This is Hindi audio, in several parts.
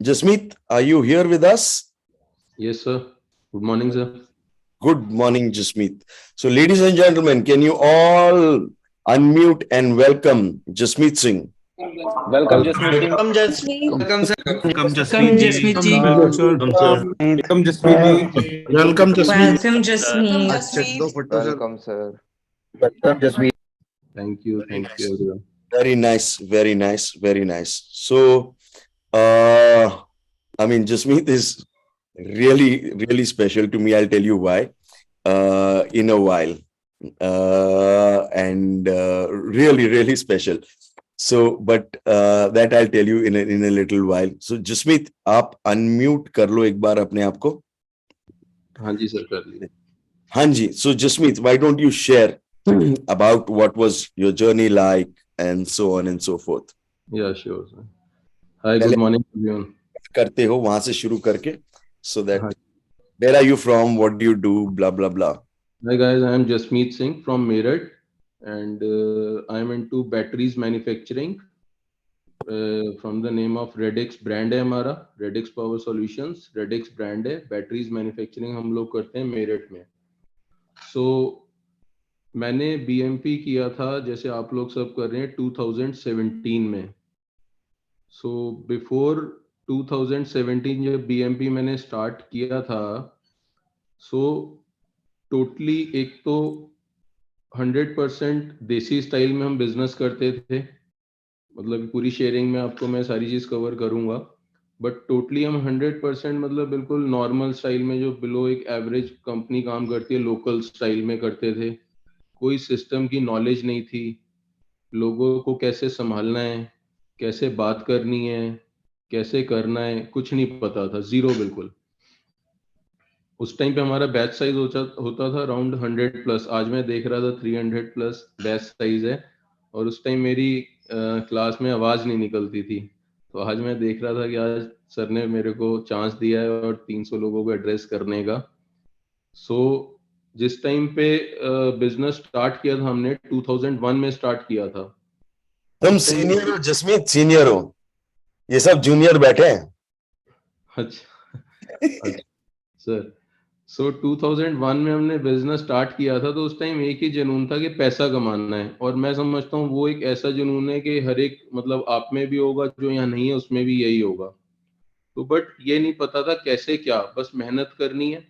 Jasmeet, are you here with us? Yes, sir. Good morning, sir. Good morning, Jasmeet. So, ladies and gentlemen, can you all unmute and welcome Jasmeet Singh? Welcome, Jasmeet ji. Welcome, Welcome, sir. welcome, Welcome, Jasmeet Jasmeet ji. ji. Welcome, sir. Welcome, sir. Welcome, Jasmeet ji. Welcome, Jasmeet. Welcome, Jasmeet. Welcome, sir. Welcome, Jasmeet. Thank you, everyone. Very nice, very nice, very nice. So, uh, Jasmeet is really, really special to me. I'll tell you why in a while. And really, really special. So, but that I'll tell you in a little while. So, Jasmeet, आप unmute कर लो एक बार अपने आप को. हाँ जी सर, कर लीजिए. हाँ जी. So, Jasmeet, why don't you share about what was your journey like and so on and so forth. Yeah, sure, sir. Hi, good morning, everyone. करते हो वहां से शुरू करके so that हाँ. where are you from, what do you do, blah blah blah. Hi guys, I am Jasmeet Singh from Meerut, and I am into batteries manufacturing. From the name of Redix brand है हमारा, Redix Power Solutions. Redix brand है, batteries manufacturing हम लोग करते हैं मेरठ में. So मैंने BMP किया था जैसे आप लोग सब कर रहे हैं 2017 में. सो बिफोर 2017 जब BMP मैंने स्टार्ट किया था, सो टोटली एक तो 100% देसी स्टाइल में हम बिजनेस करते थे. मतलब पूरी शेयरिंग में आपको मैं सारी चीज कवर करूंगा, बट टोटली हम 100% मतलब बिल्कुल नॉर्मल स्टाइल में जो बिलो एक एवरेज कंपनी काम करती है लोकल स्टाइल में करते थे. कोई सिस्टम की नॉलेज नहीं थी, लोगों को कैसे संभालना है, कैसे बात करनी है, कैसे करना है, कुछ नहीं पता था, जीरो बिल्कुल. उस टाइम पे हमारा बैच साइज होता था अराउंड 100 प्लस. आज मैं देख रहा था 300 प्लस बैच साइज है, और उस टाइम मेरी क्लास में आवाज नहीं निकलती थी. तो आज मैं देख रहा था कि आज सर ने मेरे को चांस दिया है और 300 लोगों को एड्रेस करने का. सो जिस टाइम पे बिजनेस स्टार्ट किया था हमने 2001 में स्टार्ट किया था. तुम सीनियर हो जसमीत, सीनियर हो, ये सब जूनियर बैठे हैं. अच्छा सर. सो 2001 में हमने बिजनेस स्टार्ट किया था, तो उस टाइम एक ही जुनून था कि पैसा कमाना है. और मैं समझता हूँ वो एक ऐसा जुनून है कि हर एक मतलब आप में भी होगा, जो यहाँ नहीं है उसमें भी यही होगा. तो बट ये नहीं पता था कैसे क्या, बस मेहनत करनी है.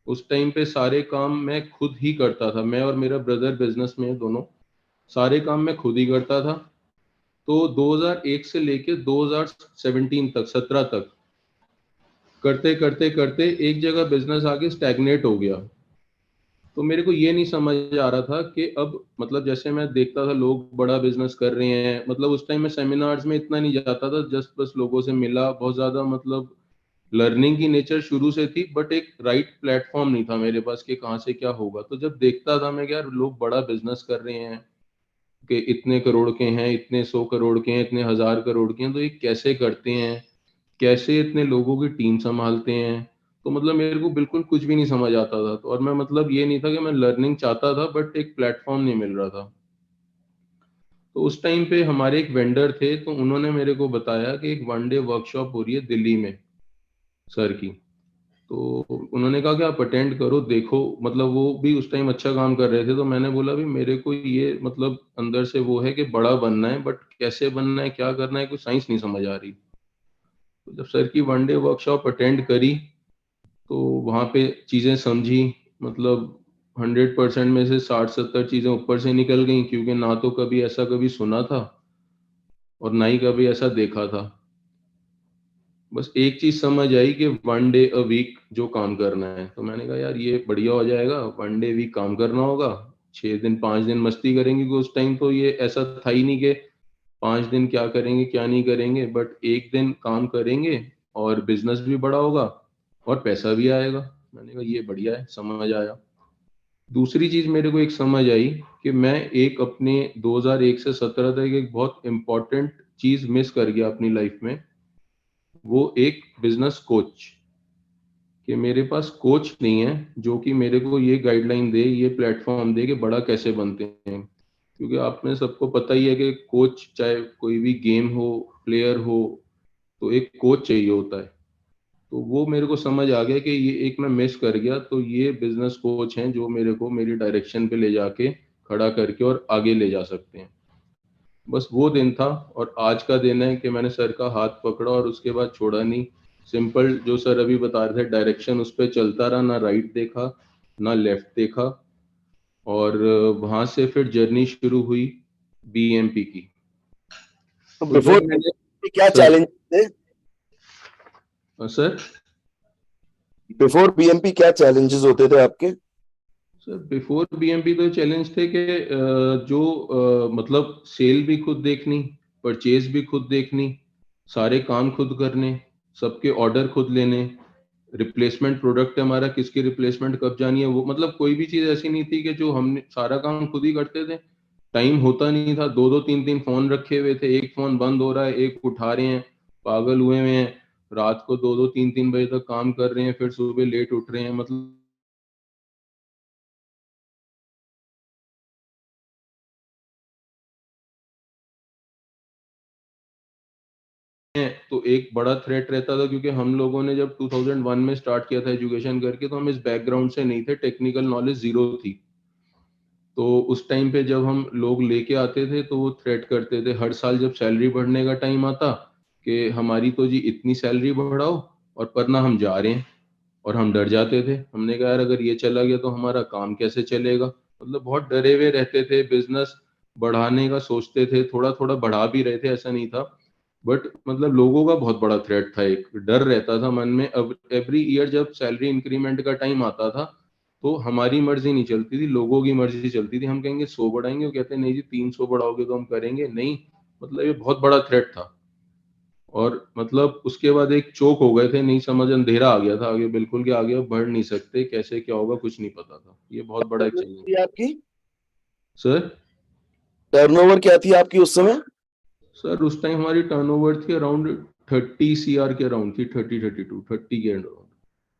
उस टाइम पे सारे काम मैं खुद ही करता था. मैं और मेरा ब्रदर बिजनेस में दोनों सारे काम मैं खुद ही करता था. तो 2001 से लेके 2017 तक 17 तक करते करते करते एक जगह बिजनेस आके स्टैग्नेट हो गया. तो मेरे को ये नहीं समझ आ रहा था कि अब मतलब जैसे मैं देखता था लोग बड़ा बिजनेस कर रहे हैं, मतलब उस टाइम में सेमिनार्स में इतना नहीं जाता था, जस्ट बस लोगों से मिला बहुत ज्यादा, मतलब लर्निंग की नेचर शुरू से थी, बट एक राइट प्लेटफॉर्म नहीं था मेरे पास कि कहाँ से क्या होगा. तो जब देखता था मैं कि यार लोग बड़ा बिजनेस कर रहे हैं कि इतने करोड़ के हैं, इतने 100 करोड़ के हैं, इतने 1000 करोड़ के हैं, तो ये कैसे करते हैं, कैसे इतने लोगों की टीम संभालते हैं. तो मतलब मेरे को बिल्कुल कुछ भी नहीं समझ आता था. तो और मैं मतलब ये नहीं था कि मैं लर्निंग चाहता था, बट एक प्लेटफॉर्म नहीं मिल रहा था. तो उस टाइम पे हमारे एक वेंडर थे, तो उन्होंने मेरे को बताया कि एक 1 डे वर्कशॉप हो रही है दिल्ली में सर की. तो उन्होंने कहा कि आप अटेंड करो, देखो. मतलब वो भी उस टाइम अच्छा काम कर रहे थे. तो मैंने बोला भी मेरे को ये मतलब अंदर से वो है कि बड़ा बनना है, बट कैसे बनना है, क्या करना है, कुछ साइंस नहीं समझ आ रही. तो जब सर की 1 डे वर्कशॉप अटेंड करी, तो वहाँ पे चीज़ें समझी. मतलब 100% में से 60-70 चीज़ें ऊपर से निकल गई, क्योंकि ना तो कभी ऐसा कभी सुना था और ना ही कभी ऐसा देखा था. बस एक चीज समझ आई कि 1 डे अ वीक जो काम करना है. तो मैंने कहा यार ये बढ़िया हो जाएगा, 1 डे वीक काम करना होगा. 6 दिन 5 दिन मस्ती करेंगे, क्योंकि उस टाइम तो ये ऐसा था ही नहीं कि 5 दिन क्या करेंगे क्या नहीं करेंगे, बट एक दिन काम करेंगे और बिजनेस भी बड़ा होगा और पैसा भी आएगा. मैंने कहा ये बढ़िया है, समझ आया. दूसरी चीज मेरे को एक समझ आई कि मैं एक अपने 2001 से 17 तक एक बहुत इंपॉर्टेंट चीज मिस कर गया अपनी लाइफ में. वो एक बिजनेस कोच. कि मेरे पास कोच नहीं है जो कि मेरे को ये गाइडलाइन दे, ये प्लेटफॉर्म दे कि बड़ा कैसे बनते हैं. क्योंकि आप में सबको पता ही है कि कोच चाहे कोई भी गेम हो, प्लेयर हो, तो एक कोच चाहिए होता है। तो वो मेरे को समझ आ गया कि ये एक मैं मिस कर गया, तो ये बिजनेस कोच हैं जो मेरे को मेरी डायरेक्शन पे ले जाके खड़ा करके और आगे ले जा सकते हैं। बस वो दिन था और आज का दिन है कि मैंने सर का हाथ पकड़ा और उसके बाद छोड़ा नहीं। सिंपल जो सर अभी बता रहे थे डायरेक्शन, उस पर चलता रहा, ना राइट देखा ना लेफ्ट देखा। और वहां से फिर जर्नी शुरू हुई बीएमपी की। तो बिफोर जब मैंने क्या सर चैलेंज थे? सर बिफोर बीएमपी क्या चैलेंजेस होते थे आपके? सर बिफोर बीएमपी तो चैलेंज थे कि जो मतलब सेल भी खुद देखनी, परचेज भी खुद देखनी, सारे काम खुद करने, सबके ऑर्डर खुद लेने, रिप्लेसमेंट प्रोडक्ट है हमारा, किसकी रिप्लेसमेंट कब जानी है, वो मतलब कोई भी चीज ऐसी नहीं थी कि जो हमने सारा काम खुद ही करते थे। टाइम होता नहीं था, दो दो तीन तीन फोन रखे हुए थे, एक फोन बंद हो रहा है, एक उठा रहे हैं, पागल हुए हुए हैं, रात को दो दो तीन तीन बजे तक काम कर रहे हैं, फिर सुबह लेट उठ रहे हैं, मतलब हैं। तो एक बड़ा थ्रेट रहता था क्योंकि हम लोगों ने जब 2001 में स्टार्ट किया था एजुकेशन करके, तो हम इस बैकग्राउंड से नहीं थे, टेक्निकल नॉलेज जीरो थी। तो उस टाइम पे जब हम लोग लेके आते थे तो वो थ्रेट करते थे हर साल जब सैलरी बढ़ने का टाइम आता कि हमारी तो जी इतनी सैलरी बढ़ाओ, और पर ना हम जा रहे हैं। और हम डर जाते थे, हमने कहा यार अगर ये चला गया तो हमारा काम कैसे चलेगा। मतलब बहुत डरे हुए रहते थे, बिजनेस बढ़ाने का सोचते थे, थोड़ा थोड़ा बढ़ा भी रहे थे, ऐसा नहीं था। बट मतलब लोगों का बहुत बड़ा थ्रेट था, एक डर रहता था मन में। अब एवरी ईयर जब सैलरी इंक्रीमेंट का टाइम आता था तो हमारी मर्जी नहीं चलती थी, लोगों की मर्जी चलती थी। हम कहेंगे 100 बढ़ाएंगे, वो कहते हैं नहीं जी 300 बढ़ाओगे तो हम करेंगे नहीं। मतलब ये बहुत बड़ा थ्रेट था। और मतलब उसके बाद एक चोक हो गए थे, नहीं समझ, अंधेरा आ गया था आगे, बिल्कुल के आगे अब बढ़ नहीं सकते, कैसे क्या होगा कुछ नहीं पता था। ये बहुत बड़ा एक चैलेंज थी आपकी सर। टर्नओवर क्या थी आपकी उस समय? सर उस टाइम हमारी टर्नओवर थी अराउंड 30 CR के अराउंड थी, 30 32 30 के अराउंड।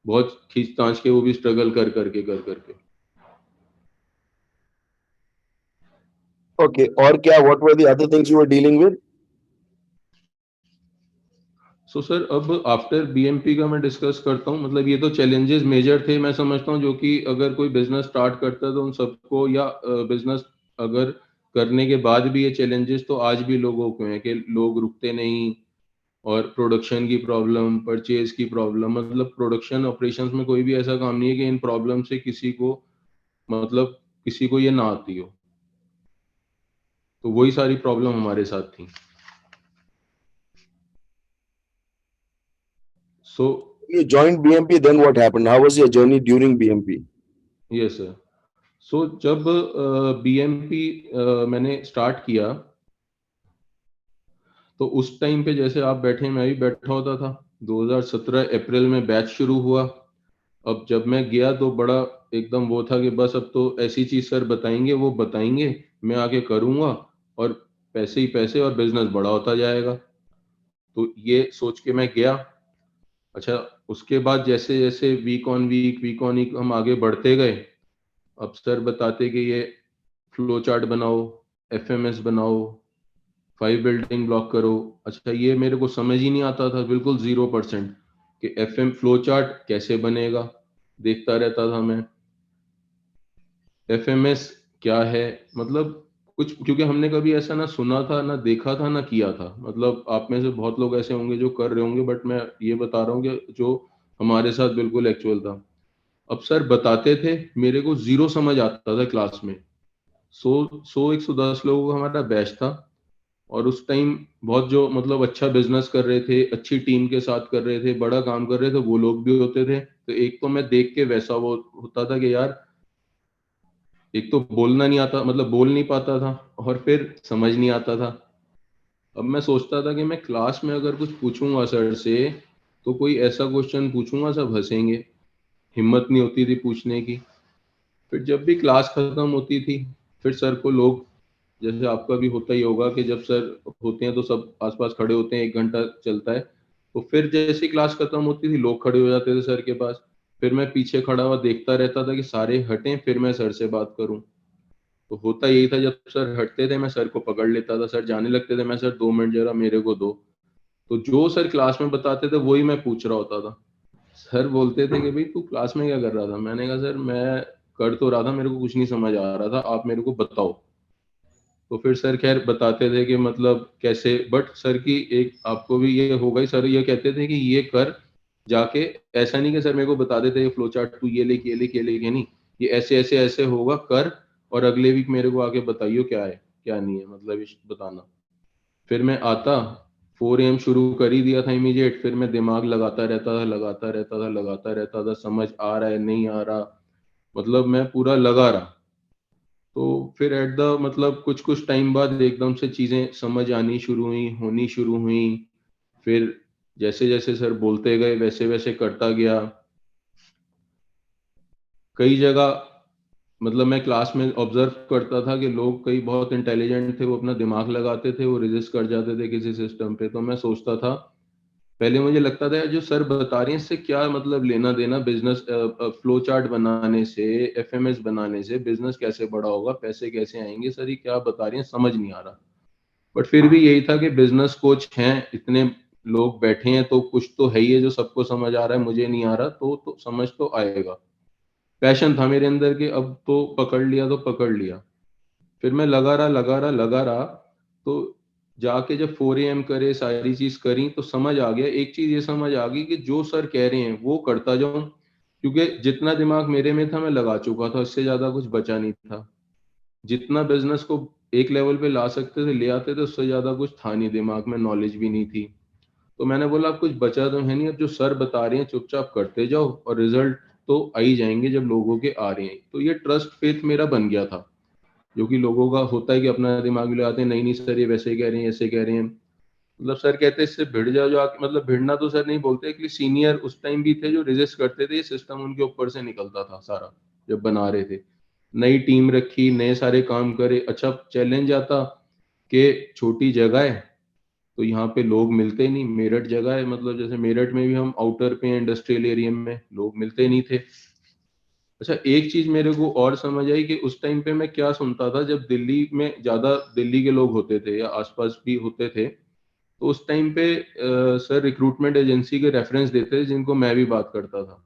बहुत खींच तांच के, वो भी स्ट्रगल कर करके। ओके, और क्या, what were the other things you were dealing with? So sir अब आफ्टर बीएमपी का मैं डिस्कस करता हूँ। मतलब ये तो चैलेंजेस मेजर थे मैं समझता हूँ, जो कि अगर कोई बिजनेस स्टार्ट करता है तो उन सबको, या बिजनेस अगर करने के बाद भी ये चैलेंजेस तो आज भी लोगों को हैं कि लोग रुकते नहीं। और प्रोडक्शन की प्रॉब्लम, परचेज की प्रॉब्लम, मतलब प्रोडक्शन ऑपरेशंस में कोई भी ऐसा काम नहीं है कि इन प्रॉब्लम से किसी को, मतलब किसी को ये ना आती हो। तो वही सारी प्रॉब्लम हमारे साथ थी। सो You joined BMP, then what happened? How was your journey during BMP? Yes sir. So जब बीएमपी मैंने स्टार्ट किया, तो उस टाइम पे जैसे आप बैठे, मैं भी बैठा होता था। 2017 अप्रैल में बैच शुरू हुआ। अब जब मैं गया तो बड़ा एकदम वो था कि बस अब तो ऐसी चीज सर बताएंगे, वो बताएंगे, मैं आके करूंगा, और पैसे ही पैसे, और बिजनेस बड़ा होता जाएगा। तो ये सोच के मैं गया। अच्छा, उसके बाद जैसे जैसे वीक ऑन वीक हम आगे बढ़ते गए। अब सर बताते कि ये फ्लो चार्ट बनाओ, एफएमएस बनाओ, 5 बिल्डिंग ब्लॉक करो। अच्छा, ये मेरे को समझ ही नहीं आता था, बिल्कुल 0% कि एफएम फ्लो चार्ट कैसे बनेगा। देखता रहता था मैं, एफएमएस क्या है, मतलब कुछ, क्योंकि हमने कभी ऐसा ना सुना था, ना देखा था, ना किया था। मतलब आप में से बहुत लोग ऐसे होंगे जो कर रहे होंगे, बट मैं ये बता रहा हूँ कि जो हमारे साथ बिल्कुल एक्चुअल था। अब सर बताते थे, मेरे को जीरो समझ आता था क्लास में। 110 लोगों का हमारा बैच था। और उस टाइम बहुत जो मतलब अच्छा बिजनेस कर रहे थे, अच्छी टीम के साथ कर रहे थे, बड़ा काम कर रहे थे, वो लोग भी होते थे। तो एक तो मैं देख के वैसा वो होता था कि यार, एक तो बोलना नहीं आता, मतलब बोल नहीं पाता था, और फिर समझ नहीं आता था। अब मैं सोचता था कि मैं क्लास में अगर कुछ पूछूंगा सर से, तो कोई ऐसा क्वेश्चन पूछूंगा सब हंसेंगे, हिम्मत नहीं होती थी पूछने की। फिर जब भी क्लास खत्म होती थी, फिर सर को लोग, जैसे आपका भी होता ही होगा कि जब सर होते हैं तो सब आसपास खड़े होते हैं, 1 घंटा चलता है। तो फिर जैसे क्लास खत्म होती थी, लोग खड़े हो जाते थे सर के पास। फिर मैं पीछे खड़ा हुआ देखता रहता था कि सारे हटें, फिर मैं सर से बात करूं। तो होता यही था, जब सर हटते थे मैं सर को पकड़ लेता था, सर जाने लगते थे, मैं सर 2 मिनट जरा मेरे को दो। तो जो सर क्लास में बताते थे वही मैं पूछ रहा होता था। सर बोलते थे कि भाई तू क्लास में क्या कर रहा था? मैंने कहा सर मैं कर तो रहा था, मेरे को कुछ नहीं समझ आ रहा था, आप मेरे को बताओ। तो फिर सर खैर बताते थे कि मतलब कैसे, बट सर की एक आपको भी ये होगा ही, सर ये कहते थे कि ये कर जाके, ऐसा नहीं कि सर मेरे को बता देते ये फ्लो चार्ट तू ये लिख ये लिख ये लिख, ये नहीं, ये ऐसे ऐसे ऐसे होगा कर, और अगले वीक मेरे को आके बताइयो क्या है क्या नहीं है, मतलब ये बताना। फिर मैं आता, 4 AM शुरू कर ही दिया था इमीडिएट, फिर मैं दिमाग लगाता रहता था लगाता रहता था लगाता रहता था, समझ आ रहा है नहीं आ रहा, मतलब मैं पूरा लगा रहा। तो फिर एट द मतलब कुछ कुछ टाइम बाद एकदम से चीजें समझ आनी शुरू हुई, होनी शुरू हुई। फिर जैसे जैसे सर बोलते गए वैसे वैसे करता गया। कई जगह मतलब मैं क्लास में ऑब्जर्व करता था कि लोग कई बहुत इंटेलिजेंट थे, वो अपना दिमाग लगाते थे, वो रेजिस्ट कर जाते थे किसी सिस्टम पे। तो मैं सोचता था, पहले मुझे लगता था यार जो सर बता रहे हैं इससे क्या मतलब लेना देना, बिजनेस फ्लो चार्ट बनाने से, एफएमएस बनाने से बिजनेस कैसे बड़ा होगा, पैसे कैसे आएंगे, सर ये क्या बता रहे हैं समझ नहीं आ रहा। बट फिर भी यही था कि बिजनेस कोच हैं, इतने लोग बैठे हैं तो कुछ तो है ही है जो सबको समझ आ रहा है, मुझे नहीं आ रहा तो समझ तो आएगा। पैशन था मेरे अंदर कि अब तो पकड़ लिया तो पकड़ लिया। फिर मैं लगा रहा। तो जाके जब 4 AM करे सारी चीज करी तो समझ आ गया, एक चीज ये समझ आ गई कि जो सर कह रहे हैं वो करता जाऊं, क्योंकि जितना दिमाग मेरे में था मैं लगा चुका था, इससे ज्यादा कुछ बचा नहीं था। जितना बिजनेस को एक लेवल पे ला सकते थे ले आते थे, उससे ज्यादा कुछ था नहीं दिमाग में, नॉलेज भी नहीं थी। तो मैंने बोला अब कुछ बचा तो है नहीं, अब जो सर बता रहे हैं चुपचाप करते जाओ और रिजल्ट तो आ ही जाएंगे जब लोगों के आ रहे हैं। तो ये ट्रस्ट फेथ मेरा बन गया था, जो कि लोगों का होता है कि अपना दिमाग भी लगाते हैं, नहीं नहीं सर ये वैसे ही कह रहे हैं ऐसे कह रहे हैं। मतलब सर कहते हैं इससे भिड़ जाओ, जो आके मतलब भिड़ना तो सर नहीं बोलते, कि सीनियर उस टाइम भी थे जो रेजिस्ट करते थे, ये सिस्टम उनके ऊपर से निकलता था सारा जब बना रहे थे। नई टीम रखी, नए सारे काम करे, अच्छा चैलेंज आता कि छोटी जगह है तो यहाँ पे लोग मिलते ही नहीं, मेरठ जगह है, मतलब जैसे मेरठ में भी हम आउटर पे इंडस्ट्रियल एरिया में लोग मिलते नहीं थे। अच्छा एक चीज मेरे को और समझ आई कि उस टाइम पे मैं क्या सुनता था, जब दिल्ली में ज्यादा दिल्ली के लोग होते थे या आसपास भी होते थे, तो उस टाइम पे सर रिक्रूटमेंट एजेंसी के रेफरेंस देते थे जिनको मैं भी बात करता था।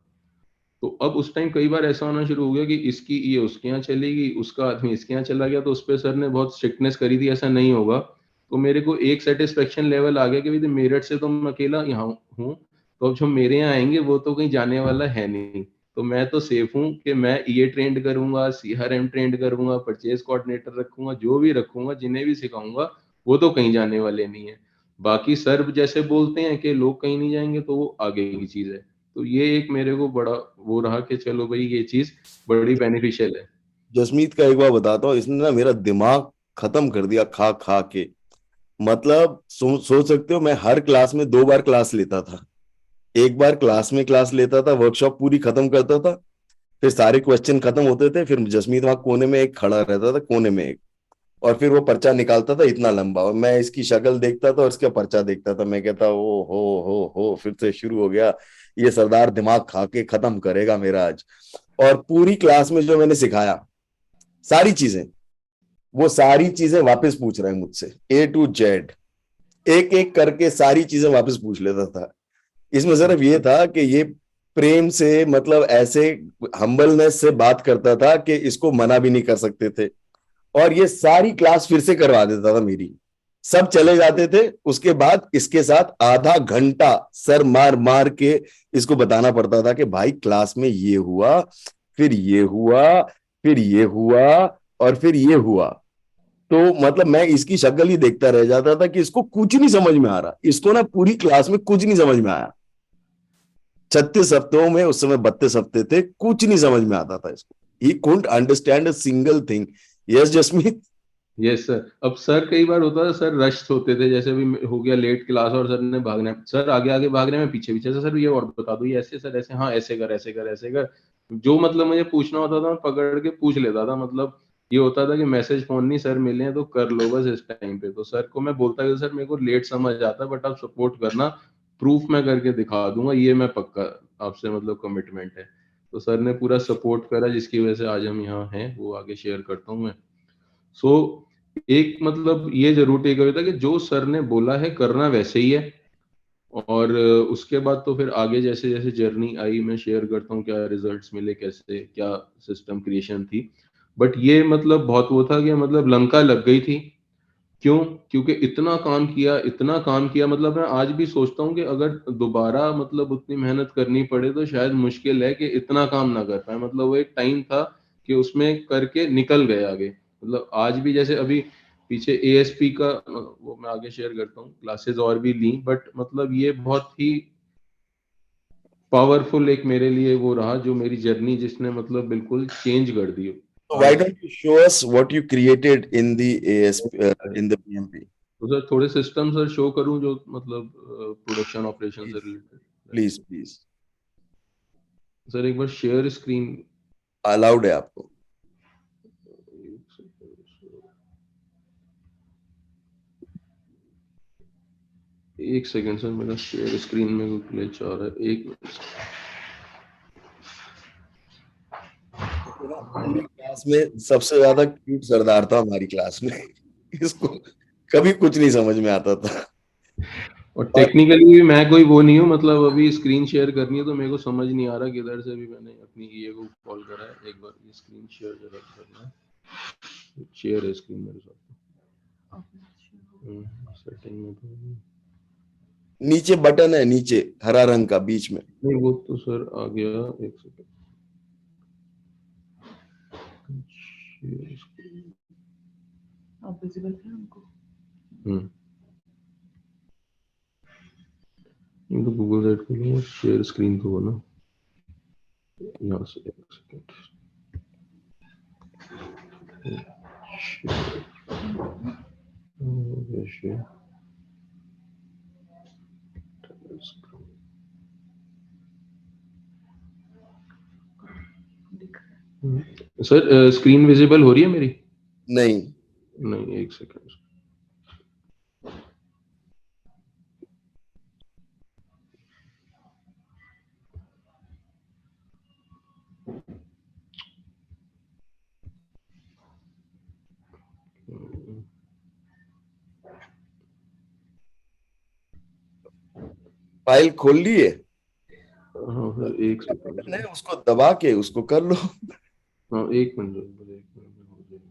तो अब उस टाइम कई बार ऐसा होना शुरू हो गया कि इसकी ये उसके यहाँ चलेगी, उसका आदमी इसके यहाँ चला गया, तो उस पर सर ने बहुत स्ट्रिक्टनेस करी थी ऐसा नहीं होगा। तो मेरे को एक सेटिस्फेक्शन लेवल आ गया कि भाई मेरठ से तो मैं अकेला यहाँ हूँ, तो अब जो मेरे यहाँ आएंगे वो तो कहीं जाने वाला है नहीं। तो मैं तो सेफ हूँ कि मैं ये ट्रेंड करूंगा, सीआरएम ट्रेंड करूंगा, परचेज कोऑर्डिनेटर रखूंगा, जो भी रखूंगा, जिन्हें भी सिखाऊंगा, वो तो कहीं जाने वाले नहीं है। बाकी सर जैसे बोलते हैं कि लोग कहीं नहीं जाएंगे, तो वो आगे की चीज है। तो ये एक मेरे को बड़ा वो रहा कि चलो भाई ये चीज बड़ी बेनिफिशियल है। जसमीत का एक बार बताता हूँ, इसने ना मेरा दिमाग खत्म कर दिया खा खा के। मतलब सोच सकते हो, मैं हर क्लास में 2 बार क्लास लेता था। एक बार क्लास में क्लास लेता था, वर्कशॉप पूरी खत्म करता था, फिर सारे क्वेश्चन खत्म होते थे, फिर जसमीत वहां कोने में एक खड़ा रहता था, कोने में एक, और फिर वो पर्चा निकालता था इतना लंबा, और मैं इसकी शक्ल देखता था और इसका पर्चा देखता था, मैं कहता ओ हो फिर से शुरू हो गया, ये सरदार दिमाग खा के खत्म करेगा मेरा आज। और पूरी क्लास में जो मैंने सिखाया सारी चीजें, वो सारी चीजें वापस पूछ रहे हैं मुझसे, A to Z, एक एक करके सारी चीजें वापस पूछ लेता था। इसमें सिर्फ ये था कि ये प्रेम से, मतलब ऐसे हम्बलनेस से बात करता था कि इसको मना भी नहीं कर सकते थे। और ये सारी क्लास फिर से करवा देता था मेरी। सब चले जाते थे, उसके बाद इसके साथ आधा घंटा सर मार मार के इसको बताना पड़ता था कि भाई क्लास में ये हुआ, फिर ये हुआ, फिर ये हुआ, और फिर ये हुआ। तो मतलब मैं इसकी शक्ल ही देखता रह जाता था कि इसको कुछ नहीं समझ में आ रहा, इसको ना पूरी क्लास में कुछ नहीं समझ में आया। 36 हफ्तों में, उस समय 32 हफ्ते थे, कुछ नहीं समझ में आता था इसको। He couldn't understand a single thing. Yes Jasmeet. Yes sir. अब सर कई बार होता था सर रश होते थे, जैसे भी हो गया लेट क्लास और सर ने भागना है, सर आगे आगे भाग रहे हैं, मैं पीछे पीछे से सर ये और बता दो ये ऐसे सर ऐसे, हाँ ऐसे कर ऐसे कर ऐसे कर। जो मतलब मुझे पूछना होता था मैं पकड़ के पूछ लेता था। मतलब ये होता था कि मैसेज फोन नहीं, सर मिले हैं तो कर लो बस इस टाइम पे। तो सर को मैं बोलता कि सर मेरे को लेट समझ आता है बट आप सपोर्ट करना, प्रूफ मैं करके दिखा दूंगा, ये मैं पक्का आपसे मतलब कमिटमेंट है। तो सर ने पूरा सपोर्ट करा, जिसकी वजह से आज हम यहाँ हैं, वो आगे शेयर करता हूँ मैं। सो एक मतलब ये जरूर टेक अवे था कि जो सर ने बोला है करना वैसे ही है। और उसके बाद तो फिर आगे जैसे जैसे जर्नी आई मैं शेयर करता हूँ क्या रिजल्ट्स मिले, कैसे क्या सिस्टम क्रिएशन थी। बट ये मतलब बहुत वो था कि मतलब लंका लग गई थी। क्यों? क्योंकि इतना काम किया, मतलब मैं आज भी सोचता हूँ कि अगर दोबारा मतलब उतनी मेहनत करनी पड़े तो शायद मुश्किल है कि इतना काम ना कर पाए। मतलब वो एक टाइम था कि उसमें करके निकल गए आगे। मतलब आज भी जैसे अभी पीछे एएसपी का वो मैं आगे शेयर करता हूँ, क्लासेस और भी ली, बट मतलब ये बहुत ही पावरफुल एक मेरे लिए वो रहा जो मेरी जर्नी जिसने मतलब बिल्कुल चेंज कर दी So why आज। don't you show us what you created in the ASP, in the PMP? तो सर थोड़े सिस्टम सर शो करूं जो मतलब प्रोडक्शन ऑपरेशन से Please, related. please, please. Sir एक बार शेयर स्क्रीन। Allowed है आपको। एक सेकंड सर, मेरा शेयर स्क्रीन में कोई ग्लिच आ रहा है, एक मिनट। हमारी क्लास में सबसे ज्यादा क्यूट सरदार था हमारी क्लास में। इसको कभी कुछ नहीं समझ में आता था। और और टेक्निकली भी मैं कोई वो नहीं हूँ, मतलब अभी स्क्रीन शेयर करनी है तो मेरे को समझ नहीं आ रहा किधर से भी मैंने अपनी ये को कॉल करा है। एक बार ये स्क्रीन शेयर जरा करना है। शेयर है स्क्रीन मेरे साथ। सेटिंग में तो नीचे बटन है, नीचे हरा रंग का बीच में। नहीं, वो तो सर आ गया। एक सेकंड। Share screen. अब विजिबल है हमको। ये तो गूगल साइट खोलूंगा, शेयर स्क्रीन तो हो ना यहाँ से। एक second. Share sir screen visible हो रही है मेरी? नहीं, नहीं, एक सेकंड। फाइल खोल लिए? हाँ सर, एक सेकंड बटन है, सर। उसको दबा के उसको कर लो। हाँ, एक मिनट सर, एक मिनट हो जाएगा।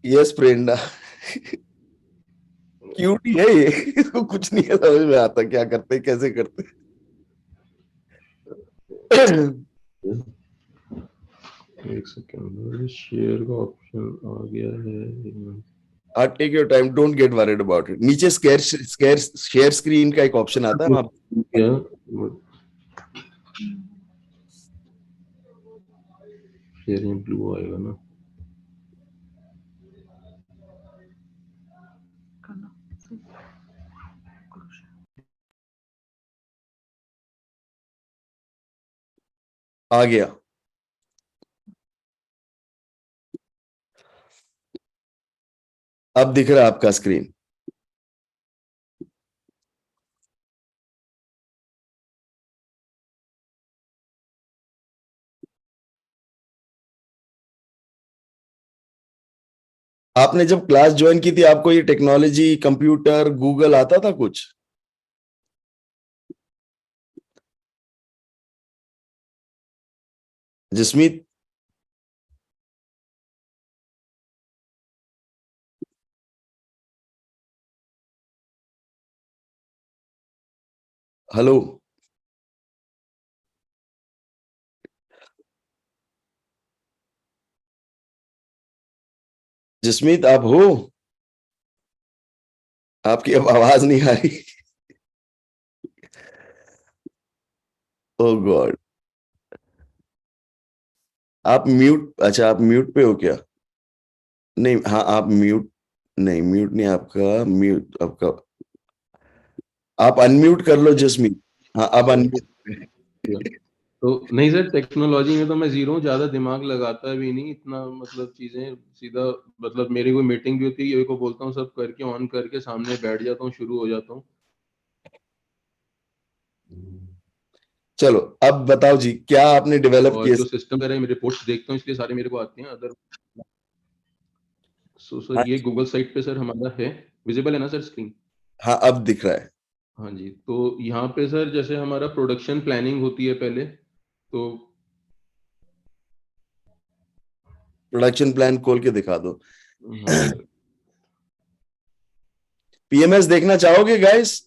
यस प्रेरणा। क्यूट ही है ये। इसको कुछ नहीं समझ में आता क्या करते कैसे करते। एक सेकंड, शेयर का ऑप्शन आ गया है। Take your time, don't get worried about it. नीचे शेयर स्क्रीन का एक ऑप्शन आता है वहां। क्या शेयर में ब्लू आएगा ना? आ गया। अब दिख रहा है आपका स्क्रीन। आपने जब क्लास ज्वाइन की थी आपको ये टेक्नोलॉजी, कंप्यूटर, गूगल आता था कुछ? जसमीत, हेलो? जसमीत आप हो? आपकी अब आवाज नहीं आ रही। ओ गॉड। आप म्यूट, अच्छा आप म्यूट पे हो क्या? नहीं, हाँ आप म्यूट, नहीं म्यूट नहीं आपका, म्यूट आपका, आप अनम्यूट कर लो जसमीत। हाँ अब अनम्यूट। तो नहीं सर, टेक्नोलॉजी में तो मैं जीरो हूँ, ज्यादा दिमाग लगाता भी नहीं इतना, मतलब चीजें सीधा, मतलब मेरी कोई मीटिंग भी होती है ये को बोलता हूँ सब करके ऑन करके सामने बैठ जाता हूँ, शुरू हो जाता हूँ। चलो अब बताओ जी, क्या आपने डेवलप और किया? जो सिस्टम है मैं रिपोर्ट्स देखता हूँ इसलिए सारे मेरे को आते हैं। अदर सो सर हाँ ये गूगल साइट पे सर हमारा है, विजिबल है ना सर स्क्रीन? हाँ, अब दिख रहा है। हाँ जी, तो यहाँ पे सर जैसे हमारा प्रोडक्शन प्लानिंग होती है पहले, तो प्रोडक्शन प्लान खोल के दिखा दो। हाँ सर। पीएमएस देखना चाहोगे गाइस?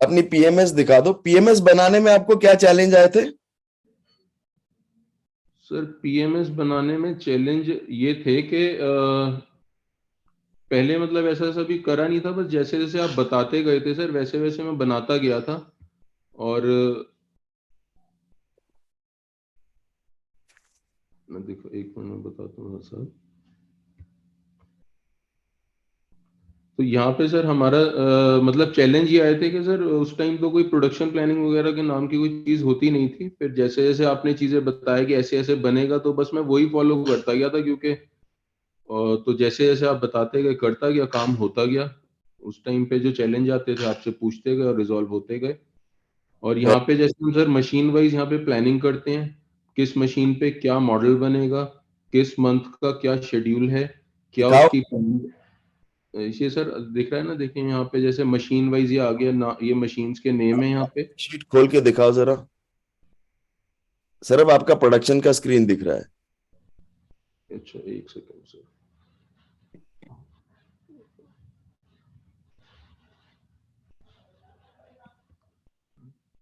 अपनी पीएमएस दिखा दो। पीएमएस बनाने में आपको क्या चैलेंज आए थे? सर पीएमएस बनाने में चैलेंज ये थे कि पहले मतलब ऐसा ऐसा भी करा नहीं था, बस जैसे जैसे आप बताते गए थे सर वैसे वैसे मैं बनाता गया था। और मैं देखो एक मिनट में बताता हूँ सर। तो यहाँ पे सर हमारा मतलब चैलेंज ये आए थे कि सर उस टाइम तो कोई प्रोडक्शन प्लानिंग वगैरह के नाम की कोई चीज होती नहीं थी। फिर जैसे जैसे आपने चीजें बताया कि ऐसे ऐसे बनेगा, तो बस मैं वही फॉलो करता गया था, क्योंकि तो जैसे जैसे आप बताते गए करता गया, काम होता गया। उस टाइम पे जो चैलेंज आते थे आपसे पूछते गए और रिजॉल्व होते गए। और यहाँ पे जैसे हम सर मशीन वाइज यहाँ पे प्लानिंग करते हैं, किस मशीन पे क्या मॉडल बनेगा, किस मंथ का क्या शेड्यूल है, क्या दिखाओ। उसकी ये सर दिख रहा है ना, देखिए यहाँ पे जैसे मशीन वाइज ये आ गया ना, ये मशीन्स के नेम है यहाँ पे। शीट खोल के दिखाओ जरा। सर अब आपका प्रोडक्शन का स्क्रीन दिख रहा है। अच्छा एक सेकंड सर।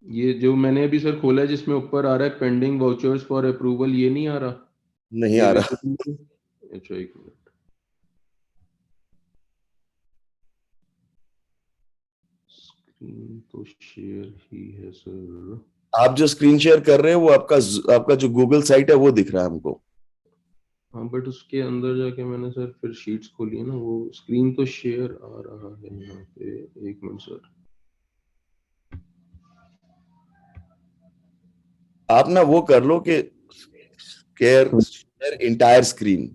ये जो मैंने अभी सर खोला है जिसमें ऊपर आ रहा है पेंडिंग वाउचर्स फॉर अप्रूवल, ये नहीं आ रहा? नहीं ये आ रहा। विजिबल है? अच्छा एक मिनट। स्क्रीन तो शेयर ही है सर। आप जो स्क्रीन शेयर कर रहे हैं वो आपका जो गूगल साइट है वो दिख रहा है हमको। हाँ बट उसके अंदर जाके मैंने सर फिर शीट्स खोली है ना, वो स्क्रीन तो शेयर आ रहा है यहाँ पे। एक मिनट सर। आप ना वो कर लो कि शेयर इंटायर स्क्रीन।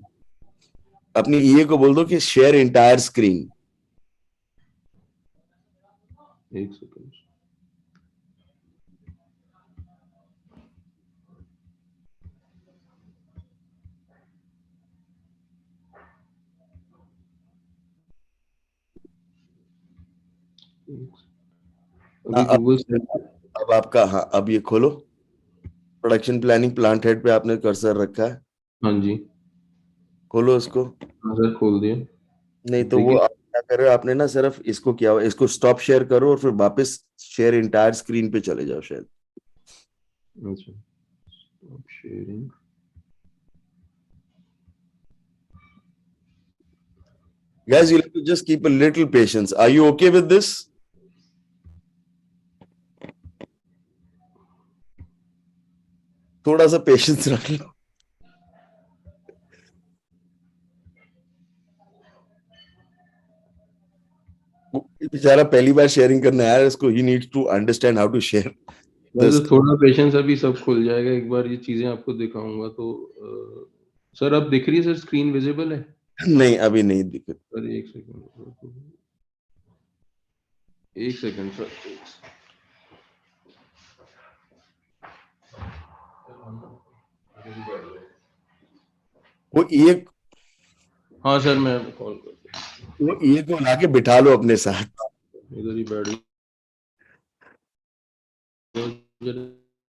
अपनी ईए को बोल दो कि शेयर इंटायर स्क्रीन। एक सेकंड। अभी अब गूगल से। अब आपका, हाँ, अब ये खोलो। प्रोडक्शन प्लानिंग प्लांट हेड पे आपने कर्सर रखा है। हाँ जी। खोलो उसको। हाँ सर खोल दिया। नहीं तो वो देखिए। आप क्या कर रहे हो, आपने ना सिर्फ इसको किया हुआ, इसको स्टॉप शेयर करो और फिर वापस शेयर इंटायर स्क्रीन पे चले जाओ शायद। अच्छा stop sharing. Guys, you'll have to just keep a little patience. Are you okay with this? थोड़ा सा पेशेंस रख लो। वो बेचारा पहली बार शेयरिंग करना आया है, इसको ही needs to understand how to share मैं तो दिस। थोड़ा पेशेंस, अभी सब खुल जाएगा, एक बार ये चीजें आपको दिखाऊंगा तो सर अब दिख रही है सर, स्क्रीन विजिबल है? नहीं, अभी नहीं दिक्कत। सर एक सेकंड, एक सेकंड सर, वो ये हाँ सर मैं कॉल कर, वो ये को लाके बिठा लो अपने साथ। इधर ही बैठ जरा।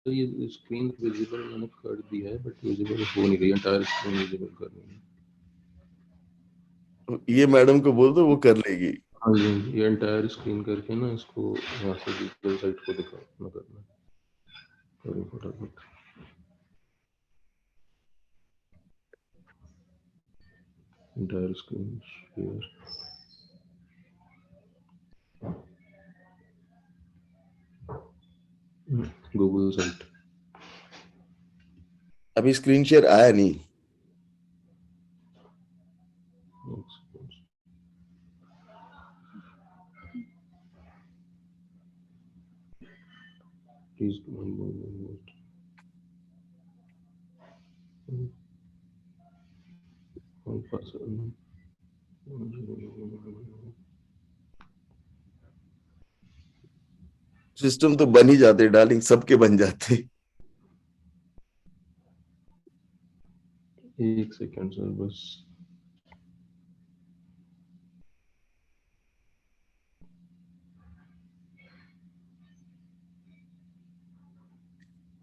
ये स्क्रीन विजिबल मैंने कर दिया है, बट विजिबल हो नहीं रही, एंटायर स्क्रीन विजिबल करनी है। ये मैडम को बोल दो, वो कर लेगी। हाँ जी, ये एंटायर स्क्रीन करके ना इसको यहाँ से गूगल साइट को दिखाना करना है। करो फटाफट। Entire screen share. Google site. अभी स्क्रीन शेयर आया नहीं। Please do one more. System तो बन ही जाते डार्लिंग, सबके बन जाते। एक सेकंड सर बस।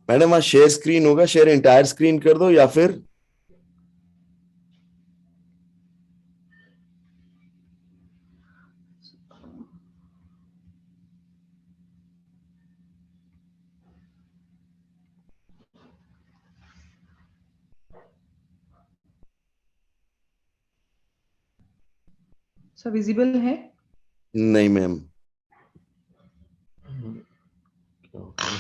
मैडम आज शेयर स्क्रीन होगा, शेयर एंटायर स्क्रीन कर दो या फिर सर विजिबल है? नहीं मैम। क्या हो गया?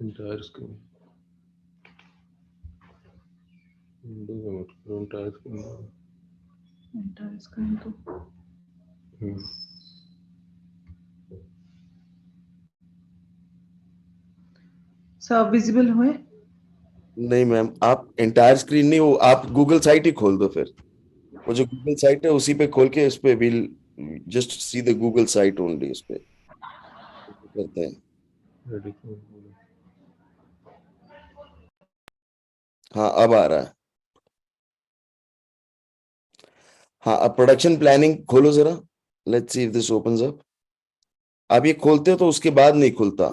Entire screen entire screen. Entire screen तो सर विजिबल हुए? नहीं मैम, आप एंटायर स्क्रीन नहीं, वो आप गूगल साइट ही खोल दो फिर। वो जो गूगल साइट है उसी पे खोल के इस पे will just see the Google site only, उस पे करते हैं। रेडी। हाँ अब आ रहा है। हाँ अब प्रोडक्शन प्लानिंग खोलो जरा, let's see if this opens up. आप ये खोलते हो तो उसके बाद नहीं खुलता।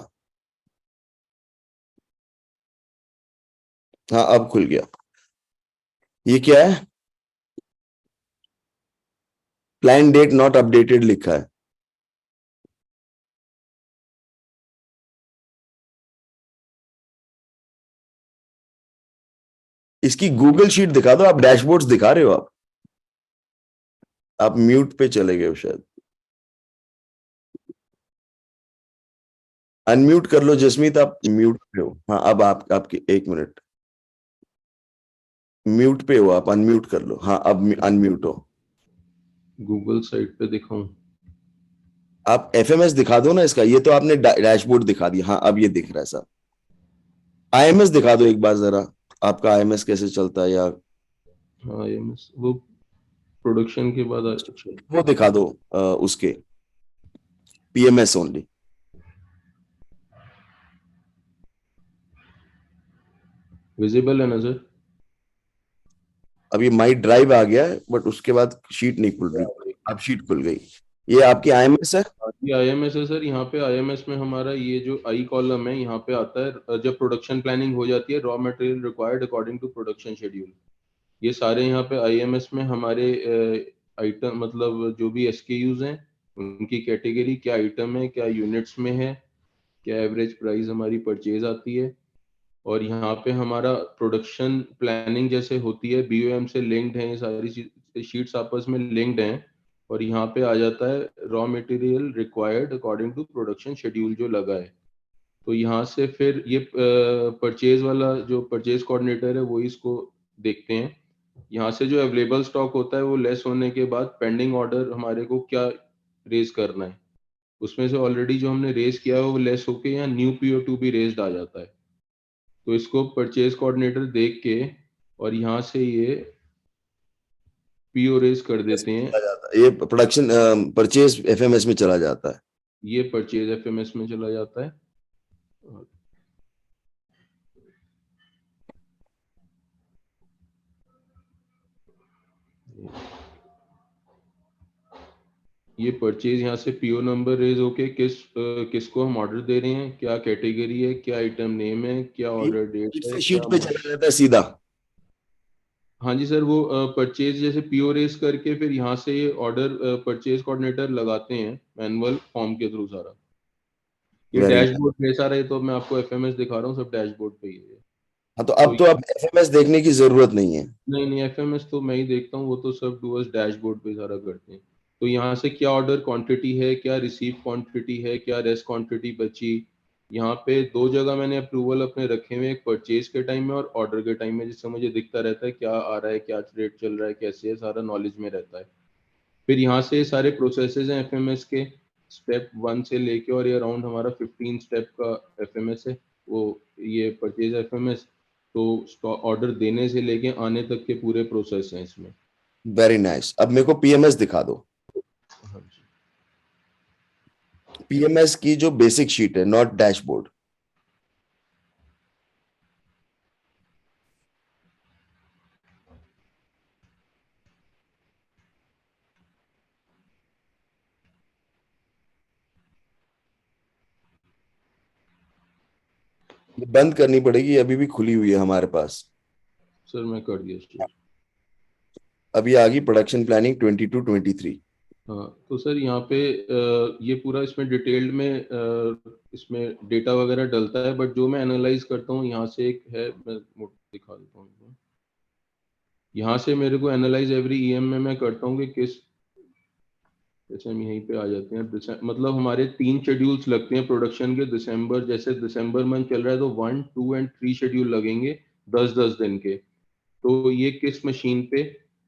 हाँ अब खुल गया। ये क्या है? प्लान डेट नॉट अपडेटेड लिखा है। इसकी गूगल शीट दिखा दो। आप डैशबोर्ड्स दिखा रहे हो? आप म्यूट पे चले गए हो शायद। अनम्यूट कर लो जसमीत, आप म्यूट पे हो। हाँ अब आप आपके 1 मिनट म्यूट पे हो, आप अनम्यूट कर लो। हाँ अब अनम्यूट हो। गूगल साइट पे दिखाऊं? आप एफएमएस दिखा दो ना इसका। ये तो आपने डैशबोर्ड दिखा दिया। हाँ अब ये दिख रहा है सर। आईएमएस दिखा दो एक बार जरा, आपका आईएमएस कैसे चलता है, या हाँ ये वो प्रोडक्शन के बाद अच्छा वो दिखा दो उसके पीएमएस ओनली। विजिबल है ना सर? अब ये माई ड्राइव आ गया है, बट उसके बाद शीट नहीं खुल रही। अब शीट खुल गई। ये आपकी आईएमएस है। ये आईएमएस है सर। यहाँ पे आईएमएस में हमारा ये जो आई कॉलम है यहाँ पे आता है जब प्रोडक्शन प्लानिंग हो जाती है, raw material required according to production schedule. ये सारे यहाँ पे आईएमएस में हमारे आइटम मतलब जो भी एसकेयूज हैं उनकी कैटेगरी, क्या आइटम है, क्या यूनिट्स में है, क्या एवरेज प्राइस हमारी परचेज आती है। और यहाँ पे हमारा प्रोडक्शन प्लानिंग जैसे होती है बीओएम से लिंक्ड है, ये सारी शीट्स आपस में लिंक्ड हैं। और यहाँ पे आ जाता है raw material required according to production schedule जो लगा है। तो यहाँ से फिर ये परचेज वाला जो परचेज कोऑर्डिनेटर है वो इसको देखते हैं। यहाँ से जो अवेलेबल स्टॉक होता है वो लेस होने के बाद पेंडिंग ऑर्डर हमारे को क्या रेज करना है, उसमें से ऑलरेडी जो हमने रेज किया है वो लेस होके यहाँ new PO to be raised आ जाता है। तो इसको परचेज कोऑर्डिनेटर देख के और यहाँ से ये पीओ रेज कर देते हैं। चला जाता है ये प्रोडक्शन परचेज एफएमएस में चला जाता है। ये परचेज एफएमएस में चला जाता है। ये परचेज यहाँ से पीओ नंबर रेज होके किसको हम ऑर्डर दे रहे हैं, क्या कैटेगरी है, क्या आइटम नेम है, क्या ऑर्डर डेट शीट है, से क्या शीट पे चला जाता है सीधा। हाँ जी सर। वो परचेज जैसे पीओ रेज करके फिर यहाँ से ये ऑर्डर परचेज कोऑर्डिनेटर लगाते हैं मैनुअल फॉर्म के थ्रू सारा। ये वेरी। डैशबोर्ड पे सारा है, तो मैं आपको एफएमएस दिखा रहा हूँ, सब डैशबोर्ड पे ही है। हाँ तो तो अब तो अब एफएमएस देखने की जरूरत नहीं है। नहीं नहीं, एफएमएस तो मैं ही देखता हूँ, वो तो सब डूअर्स डैशबोर्ड पे सारा करते हैं। तो यहाँ से क्या ऑर्डर क्वांटिटी है, क्या रिसीव क्वांटिटी है, क्या रेस्ट क्वांटिटी बची। यहाँ पे दो जगह मैंने अप्रूवल अपने रखे हुए, एक परचेज के टाइम में और ऑर्डर के टाइम में, जिससे मुझे दिखता रहता है क्या आ रहा है, क्या रेट चल रहा है, कैसे है, सारा नॉलेज में रहता है। फिर यहाँ से सारे प्रोसेसेस हैं एफएमएस के, स्टेप 1 से लेके और ये अराउंड हमारा 15 स्टेप का एफएमएस है वो, ये परचेज एफएमएस। तो ऑर्डर देने से लेके आने तक के पूरे प्रोसेस हैं इसमें। Very nice. अब मेरे को पीएमएस दिखा दो। हाँ जी। पीएमएस की जो बेसिक शीट है, नॉट डैशबोर्ड। ये बंद करनी पड़ेगी, अभी भी खुली हुई है हमारे पास। सर मैं कर दिया शेयर। अभी आ गई प्रोडक्शन प्लानिंग 22-23। हाँ तो सर यहाँ पे ये पूरा इसमें डिटेल्ड में इसमें डेटा वगैरह डलता है, बट जो मैं एनालाइज करता हूँ यहाँ से एक है, मैं दिखा देता हूँ। यहाँ से मेरे को एनालाइज एवरी ईएम में मैं करता हूँ कि किस, जैसे हम यहीं पे आ जाते हैं, मतलब हमारे 3 शेड्यूल्स लगते हैं प्रोडक्शन के। दिसंबर, जैसे दिसंबर मंथ चल रहा है तो 1, 2 एंड 3 शेड्यूल लगेंगे 10-10 दिन के। तो ये किस मशीन पे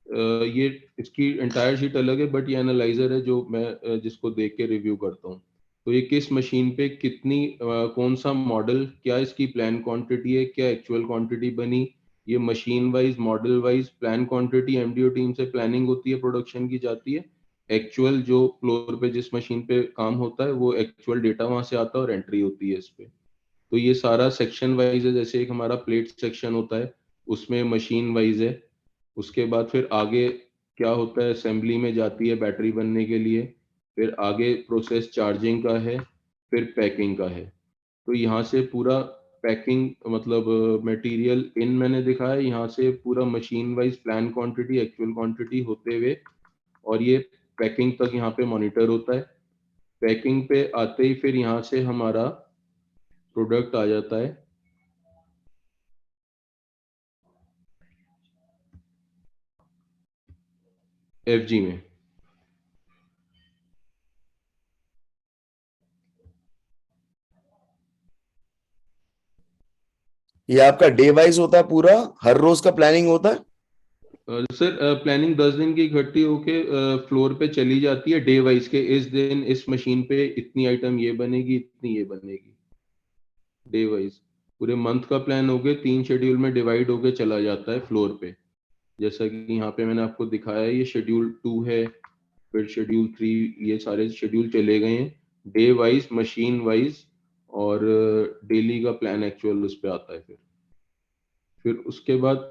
ये इसकी एंटायर शीट अलग है, बट ये एनालाइजर है जो मैं जिसको देख के रिव्यू करता हूँ। तो ये किस मशीन पे कितनी कौन सा मॉडल, क्या इसकी प्लान क्वांटिटी है, क्या एक्चुअल क्वांटिटी बनी, ये machine wise model wise plan quantity MDO team से प्लानिंग होती है, प्रोडक्शन की जाती है। एक्चुअल जो फ्लोर पे जिस मशीन पे काम होता है वो एक्चुअल डेटा वहां से आता है और एंट्री होती है इस पे। तो ये सारा सेक्शन वाइज है, जैसे एक हमारा प्लेट सेक्शन होता है उसमें मशीन वाइज है। उसके बाद फिर आगे क्या होता है, असेंबली में जाती है बैटरी बनने के लिए, फिर आगे प्रोसेस चार्जिंग का है, फिर पैकिंग का है। तो यहाँ से पूरा पैकिंग मतलब मटेरियल इन मैंने दिखाया, यहाँ से पूरा machine wise plan quantity actual quantity होते हुए और ये पैकिंग तक यहाँ पे मॉनिटर होता है। पैकिंग पे आते ही फिर यहाँ से हमारा प्रोडक्ट आ जाता है एफजी में। ये आपका डे वाइज होता है, पूरा हर रोज का प्लानिंग होता है? सर प्लानिंग 10 दिन की इकट्ठी होके फ्लोर पे चली जाती है डे वाइज के, इस दिन इस मशीन पे इतनी आइटम ये बनेगी, इतनी ये बनेगी, डे वाइज। पूरे मंथ का प्लान हो गए 3 शेड्यूल में डिवाइड होके चला जाता है फ्लोर पे। जैसा कि यहाँ पे मैंने आपको दिखाया है, ये शेड्यूल 2 है, फिर शेड्यूल 3, ये सारे शेड्यूल चले गए हैं डे वाइज मशीन वाइज, और डेली का प्लान एक्चुअल उस पे आता है। फिर उसके बाद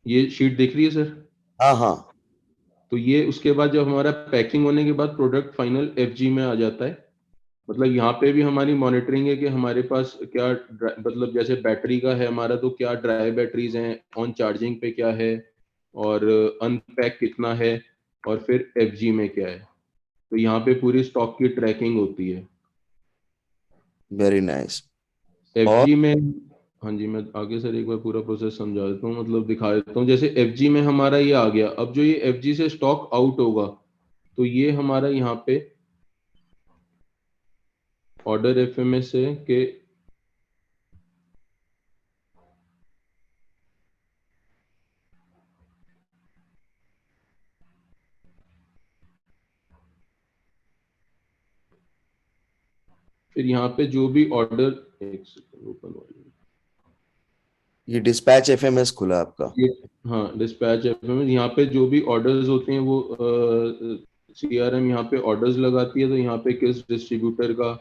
ये शीट दिख रही है सर? हाँ हाँ। तो ये उसके बाद जब हमारा पैकिंग होने के बाद प्रोडक्ट फाइनल एफजी में आ जाता है। मतलब यहाँ पे भी हमारी मॉनिटरिंग है कि हमारे पास क्या मतलब जैसे बैटरी का है हमारा, तो क्या ड्राई बैटरीज हैं, ऑन चार्जिंग पे क्या है, और अनपैक कितना है, और फिर एफजी में क्या है। तो यहाँ पे पूरी स्टॉक की ट्रैकिंग होती है वेरी नाइस। और एफजी में। हाँ जी, मैं आगे सर एक बार पूरा प्रोसेस समझा देता हूँ, मतलब दिखा देता हूँ। जैसे एफजी में हमारा ये आ गया, अब जो ये एफजी से स्टॉक आउट होगा तो ये हमारा यहाँ पे ऑर्डर एफएमएस है कि फिर यहाँ पे जो भी ऑर्डर, एक सेकंड ओपन हो जाए। ये डिस्पैच एफएमएस खुला आपका? ये हाँ डिस्पैच एफएमएस, यहाँ पे जो भी ऑर्डर्स होते हैं वो सीआरएम यहाँ पे ऑर्डर्स लगाती है। तो यहाँ पे किस डिस्ट्रीब्यूटर का,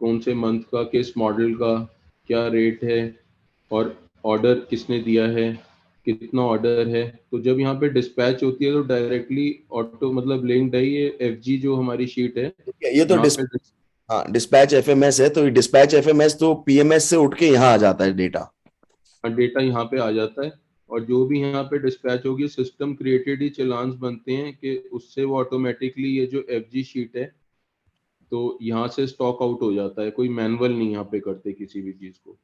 कौन से मंथ का, किस मॉडल का क्या रेट है, और ऑर्डर किसने दिया है, कितना ऑर्डर है। तो जब यहाँ पे डिस्पैच होती है तो डायरेक्टली ऑटो मतलब लिंक्ड है ये एफजी जो हमारी शीट है ये तो यहाँ पे। हाँ, डिस्पैच एफएमएस है, तो ये डिस्पैच एफएमएस तो पीएमएस से उठ के यहाँ आ जाता है डेटा। डेटा यहाँ पे आ जाता है, और जो भी यहाँ पे डिस्पैच होगी सिस्टम क्रिएटेड ही चलान्स बनते हैं कि उससे वो ऑटोमेटिकली ये जो एफजी शीट है तो यहाँ से स्टॉक आउट हो जाता है, कोई मैनुअल नहीं यहाँ पे करते किसी भी चीज को।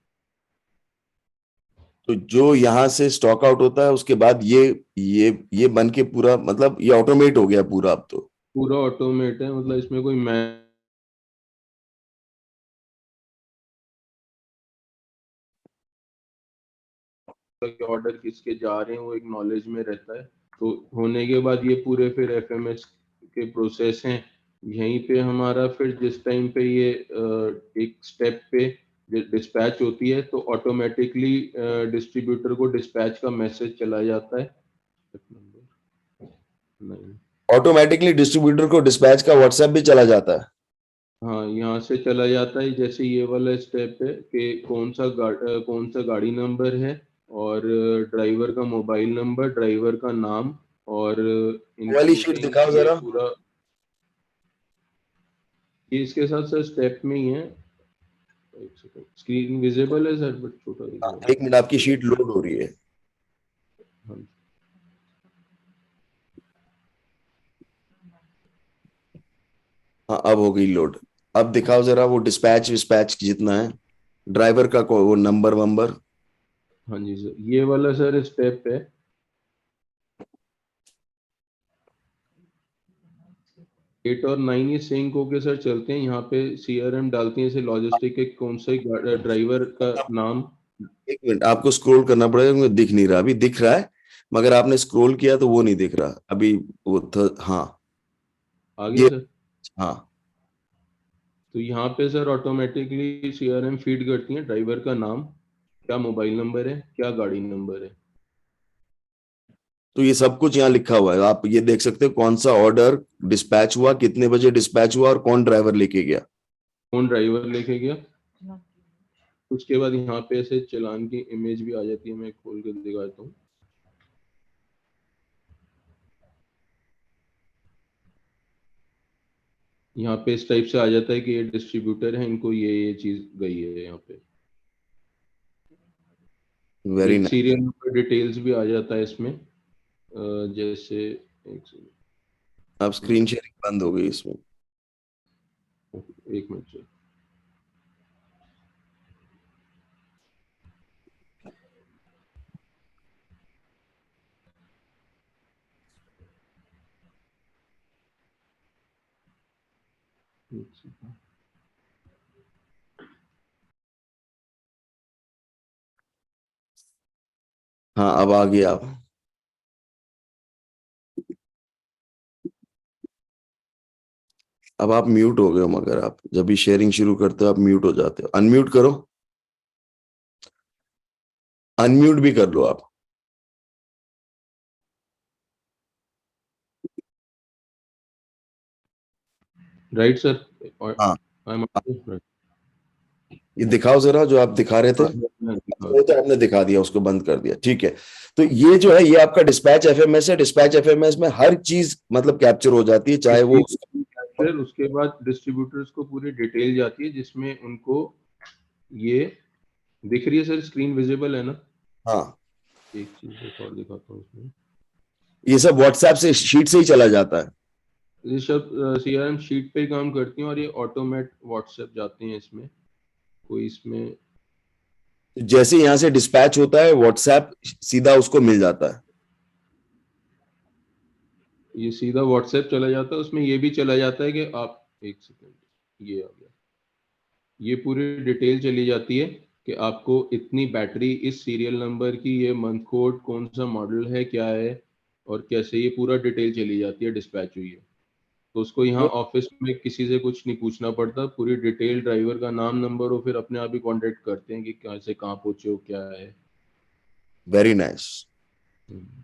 तो जो यहाँ से स्टॉक आउट होता है उसके बाद ये बन के पूरा, मतलब ये ऑटोमेट हो गया पूरा अब तो। पूरा ऑटोमेट है, मतलब इसमें कोई मैन ऑर्डर किसके जा रहे हैं वो एक नॉलेज में रहता है। तो होने के बाद ये पूरे फिर एफएमएस के प्रोसेस हैं यहीं पे हमारा। फिर जिस टाइम पे ये एक स्टेप पे डिस्पैच होती है तो ऑटोमेटिकली डिस्ट्रीब्यूटर को डिस्पैच का मैसेज चला जाता है। नहीं, ऑटोमेटिकली डिस्ट्रीब्यूटर को डिस्पैच का व्हाट्सएप भी चला जाता है। हाँ, यहाँ से चला जाता है, जैसे ये वाला स्टेप है कि कौन सा गाड़ी नंबर है और ड्राइवर का मोबाइल नंबर, ड्राइवर का नाम और वाली शीट इंक्लूडिंग दिखाओ ये जरा। पूरा, ये इसके साथ सर स्टेप में ही है। एक सेकंड, स्क्रीन विजिबल है सर, बट छोटा दिख रहा है। एक मिनट, आपकी शीट लोड हो रही है। हाँ, हाँ, अब हो गई लोड। अब दिखाओ जरा वो डिस्पैच विस्पैच जितना है, ड्राइवर का वो नंबर वंबर। हाँ जी सर, ये वाला सर स्टेप है। 8 और 9 ये सिंक होके सर चलते हैं। यहाँ पे सीआरएम डालते हैं, जैसे लॉजिस्टिक के कौन से ड्राइवर का नाम। एक मिनट, आपको स्क्रॉल करना पड़ेगा, मुझे दिख नहीं रहा। अभी दिख रहा है, मगर आपने स्क्रॉल किया तो वो नहीं दिख रहा अभी। वो हाँ, आ गया ये, सर। हाँ। तो यहाँ पे सर ऑटोमेटिकली सीआरएम फीड करती है ड्राइवर का नाम, क्या मोबाइल नंबर है, क्या गाड़ी नंबर है। तो ये सब कुछ यहाँ लिखा हुआ है, आप ये देख सकते हो कौन सा ऑर्डर डिस्पैच हुआ, कितने बजे डिस्पैच हुआ और कौन ड्राइवर लेके गया। कौन ड्राइवर लेके गया। उसके बाद यहाँ पे ऐसे चालान की इमेज भी आ जाती है, मैं खोल के दिखाता हूँ। यहाँ पे इस टाइप से आ जाता है कि ये डिस्ट्रीब्यूटर है, इनको ये चीज गई है यहाँ पे। वेरी एक नाइस। सीरियल नंबर डिटेल्स भी आ जाता है इसमें, जैसे एक सेकंड, अब स्क्रीन शेयरिंग बंद हो गई इसमें। एक मिनट सर। एक सेकंड। हाँ, अब आ गया आप। अब आप म्यूट हो गए हो, मगर आप जब भी शेयरिंग शुरू करते हो आप म्यूट हो जाते हो। अनम्यूट करो, अनम्यूट भी कर लो आप। राइट सर, और हाँ, आई एम राइट। ये दिखाओ जरा जो आप दिखा रहे थे। हाँ, मैं दिखा वो रहा तो आपने दिखा दिया, उसको बंद कर दिया, ठीक है। तो ये जो है, ये आपका डिस्पैच एफएमएस है। डिस्पैच एफएमएस में हर चीज मतलब कैप्चर हो जाती है, चाहे वो। फिर उसके बाद डिस्ट्रीब्यूटर्स को पूरी डिटेल जाती है, जिसमें उनको ये दिख रही है सर, स्क्रीन विजिबल है ना। हाँ, एक चीज एक और दिखाता हूँ इसमें। ये सब व्हाट्सएप से, शीट से ही चला जाता है। ये सब सीआरएम शीट पे ही काम करती हैं और ये ऑटोमेट व्हाट्सएप जाते हैं इसमें। कोई इसमें जैसे यहां से डिस्पैच होता है, व्हाट्सएप सीधा उसको मिल जाता है। ये सीधा व्हाट्सएप चला जाता है, उसमें ये भी चला जाता है कि आप, एक सेकंड, ये आ गया, ये पूरी डिटेल चली जाती है कि आपको इतनी बैटरी इस सीरियल नंबर की, ये मंथ कोड कौन सा मॉडल है, क्या है और कैसे, ये पूरा डिटेल चली जाती है डिस्पैच हुई है। तो उसको यहाँ ऑफिस में किसी से कुछ नहीं पूछना पड़ता, पूरी डिटेल ड्राइवर का नाम नंबर हो, फिर अपने आप ही कांटेक्ट करते हैं कि कैसे कहाँ पहुंचे हो, क्या है। Very nice.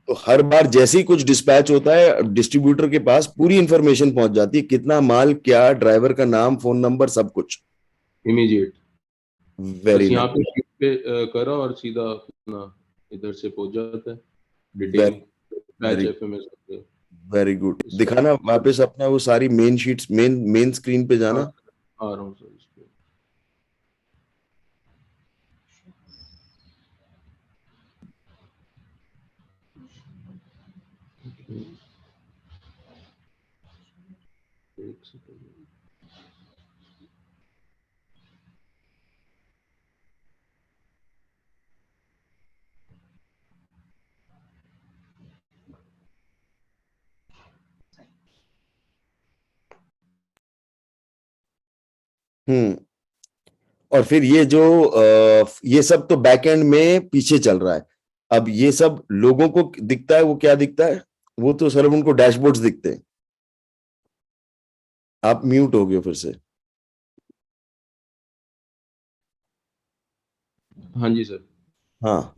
तो हर बार जैसे ही कुछ डिस्पैच होता है, डिस्ट्रीब्यूटर के पास पूरी इंफॉर्मेशन पहुंच जाती है, कितना माल, क्या, ड्राइवर का नाम, फोन नंबर, सब कुछ। इमीडिएट, बस वेरी यहाँ नाइस। पे शीट पे करा और सीधा अपना इधर से पहुंच जाता है detail, very batch very FMS. Very good. इस दिखाना वापस अपना वो सारी main sheets, main main screen पे आ जाना। आ रहा हूँ सर इस पे। एक सेकंड। हम्म। और फिर ये जो ये सब तो बैकएंड में पीछे चल रहा है। अब ये सब लोगों को दिखता है, वो क्या दिखता है, वो तो सिर्फ उनको डैशबोर्ड्स दिखते हैं। आप म्यूट हो गए फिर से। हाँ जी सर, हाँ,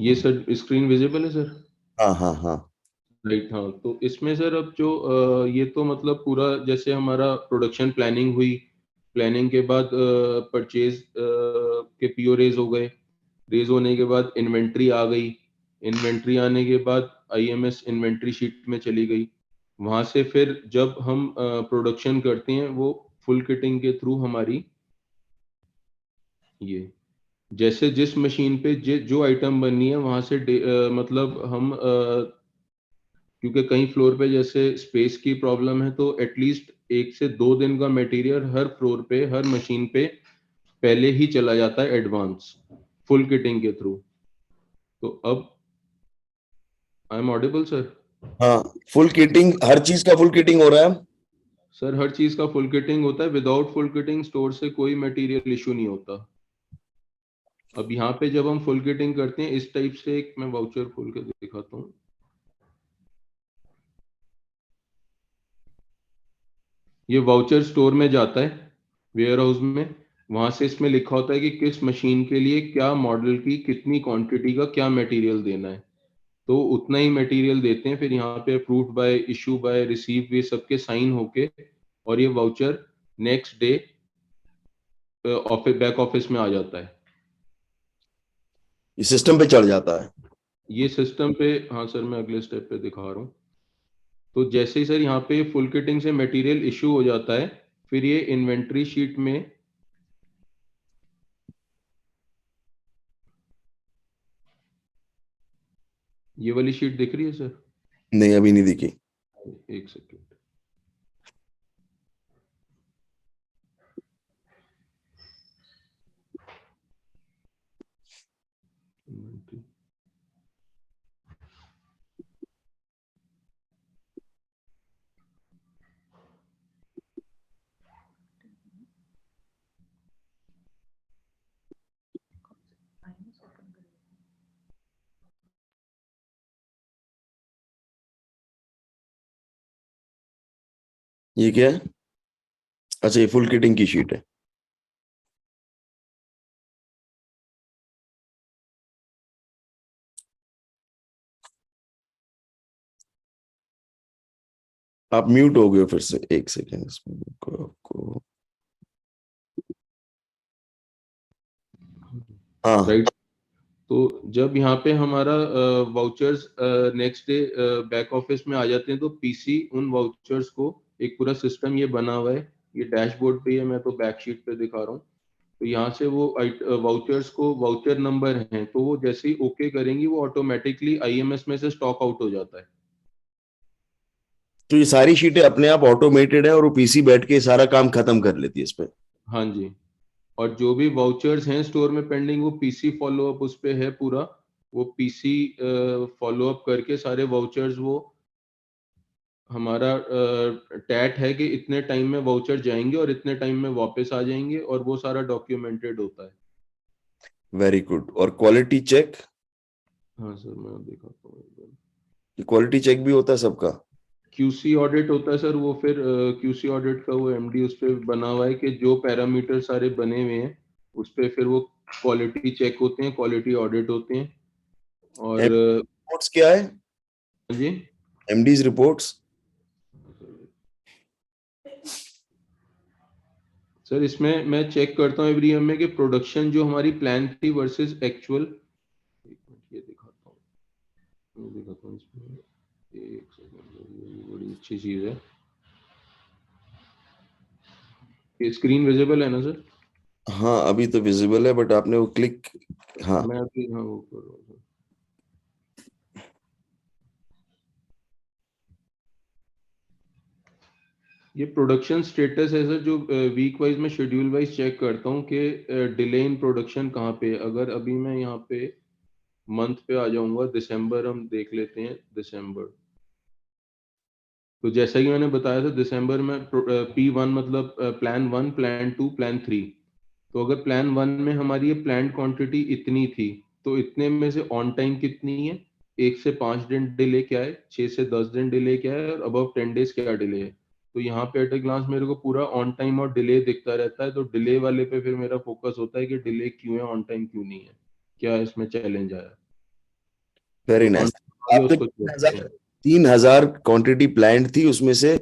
ये सर स्क्रीन विजिबल है सर। हाँ हाँ हाँ राइट। हाँ, तो इसमें सर अब जो ये तो मतलब पूरा जैसे हमारा प्रोडक्शन प्लानिंग हुई, प्लानिंग के बाद परचेज के पीओ रेज हो गए, रेज होने के बाद इन्वेंट्री आ गई, इन्वेंट्री आने के बाद आईएमएस इन्वेंट्री शीट में चली गई। वहां से फिर जब हम प्रोडक्शन करते हैं वो फुल किटिंग के थ्रू हमारी ये जैसे जिस मशीन पे जो आइटम बननी है वहां से मतलब हम क्योंकि कई फ्लोर पे जैसे स्पेस की प्रॉब्लम है तो एटलीस्ट 1 से 2 दिन का मटेरियल हर फ्लोर पे हर मशीन पे पहले ही चला जाता है एडवांस फुल किटिंग के थ्रू। तो अब आई एम ऑडिबल सर? हाँ। फुल किटिंग, हर चीज का फुल किटिंग हो रहा है। सर हर चीज का फुल किटिंग होता है, विदाउट फुल किटिंग स्टोर से कोई मटेरियल इशू नहीं होता। अब यहाँ पे जब हम फुल किटिंग करते हैं इस टाइप से, एक मैं वाउचर खोल के दिखाता हूँ। ये वाउचर स्टोर में जाता है वेयर हाउस में, वहां से इसमें लिखा होता है कि किस मशीन के लिए क्या मॉडल की कितनी क्वांटिटी का क्या मटेरियल देना है, तो उतना ही मटेरियल देते हैं। फिर यहाँ पे approved by, issue bye, receive, ये सबके साइन होके और ये voucher next day office back office में आ जाता है। ये सिस्टम पे चढ़ जाता है। ये सिस्टम पे, हाँ सर मैं अगले स्टेप पे दिखा रहा हूँ। तो जैसे ही सर यहाँ पे फुल किटिंग से मटेरियल इशू हो जाता है, फिर ये इन्वेंट्री शीट में ये वाली शीट दिख रही है सर? नहीं, अभी नहीं दिखी। एक सेकेंड। इन्वेंट्री, ये क्या है? अच्छा, ये फुल किटिंग की शीट है। आप म्यूट हो गए हो फिर से, एक सेकेंड इसमें आपको। हाँ। राइट। तो जब यहाँ पे हमारा vouchers next day back office में आ जाते हैं तो पीसी उन वाउचर्स को, एक पूरा सिस्टम ये बना हुआ है, ये डैशबोर्ड पे है, मैं तो बैक शीट पे दिखा रहा हूँ। तो यहाँ से वो वाउचर्स को वाउचर नंबर हैं तो वो जैसे ही ओके करेंगी वो ऑटोमेटिकली आईएमएस में से स्टॉक आउट हो जाता है। तो ये सारी शीटें अपने आप ऑटोमेटेड है और वो पीसी बैठ के सारा काम खत्म कर लेती है इस पे। हाँ जी। और जो भी वाउचर्स हैं स्टोर में पेंडिंग वो पीसी फॉलो अप उस पे है पूरा, वो पीसी फॉलो अप करके सारे वाउचर्स वो हमारा टैट है कि इतने टाइम में वाउचर जाएंगे और इतने टाइम में वापस आ जाएंगे और वो सारा डॉक्यूमेंटेड होता है। Very good. और क्वालिटी चेक? हाँ सर मैं दिखाता हूँ एक बार। क्वालिटी चेक भी होता है सबका? क्यूसी ऑडिट होता है सर, वो फिर क्यूसी ऑडिट का वो एमडी उस पे बना हुआ है कि जो पैरामीटर सारे बने हुए हैं उस पे फिर वो क्वालिटी चेक होते हैं, क्वालिटी ऑडिट होते हैं। और रिपोर्ट्स क्या है? हाँ जी एमडीज रिपोर्ट्स? सर इसमें मैं चेक करता हूँ एवरी ईयर में कि प्रोडक्शन जो हमारी प्लान थी वर्सेस एक्चुअल, ये दिखाता हूँ, ये दिखाता हूँ इसमें, एक सेकंड, ये बड़ी अच्छी चीज है। ये स्क्रीन विजिबल है ना सर? हाँ, अभी तो विजिबल है बट आपने वो क्लिक। हाँ। मैं अभी, हाँ वो कर रहा हूँ सर। ये प्रोडक्शन स्टेटस है सर, जो वीक वाइज में शेड्यूल वाइज चेक करता हूँ कि डिले इन प्रोडक्शन कहाँ पे है। अगर अभी मैं यहाँ पे मंथ पे आ जाऊंगा, दिसंबर हम देख लेते हैं, दिसंबर। तो जैसा कि मैंने बताया था दिसंबर में P1 मतलब प्लान 1, प्लान 2, प्लान 3। तो अगर प्लान 1 में हमारी ये प्लान क्वांटिटी इतनी थी तो इतने में से ऑन टाइम कितनी है, 1 से 5 दिन डिले क्या है, 6 से 10 दिन डिले क्या है, और अबव 10 डेज क्या डिले है। तो यहाँ पे एट ए ग्लांस मेरे को पूरा ऑन टाइम और डिले दिखता रहता है। तो डिले वाले पे फिर मेरा फोकस होता है कि डिले क्यों है, ऑन टाइम क्यों नहीं है, क्या इसमें चैलेंज आया। वेरी तो नाइस। आगे आपने उसको check करते हैं। 3,000 क्वांटिटी प्लान्ड थी, उसमें से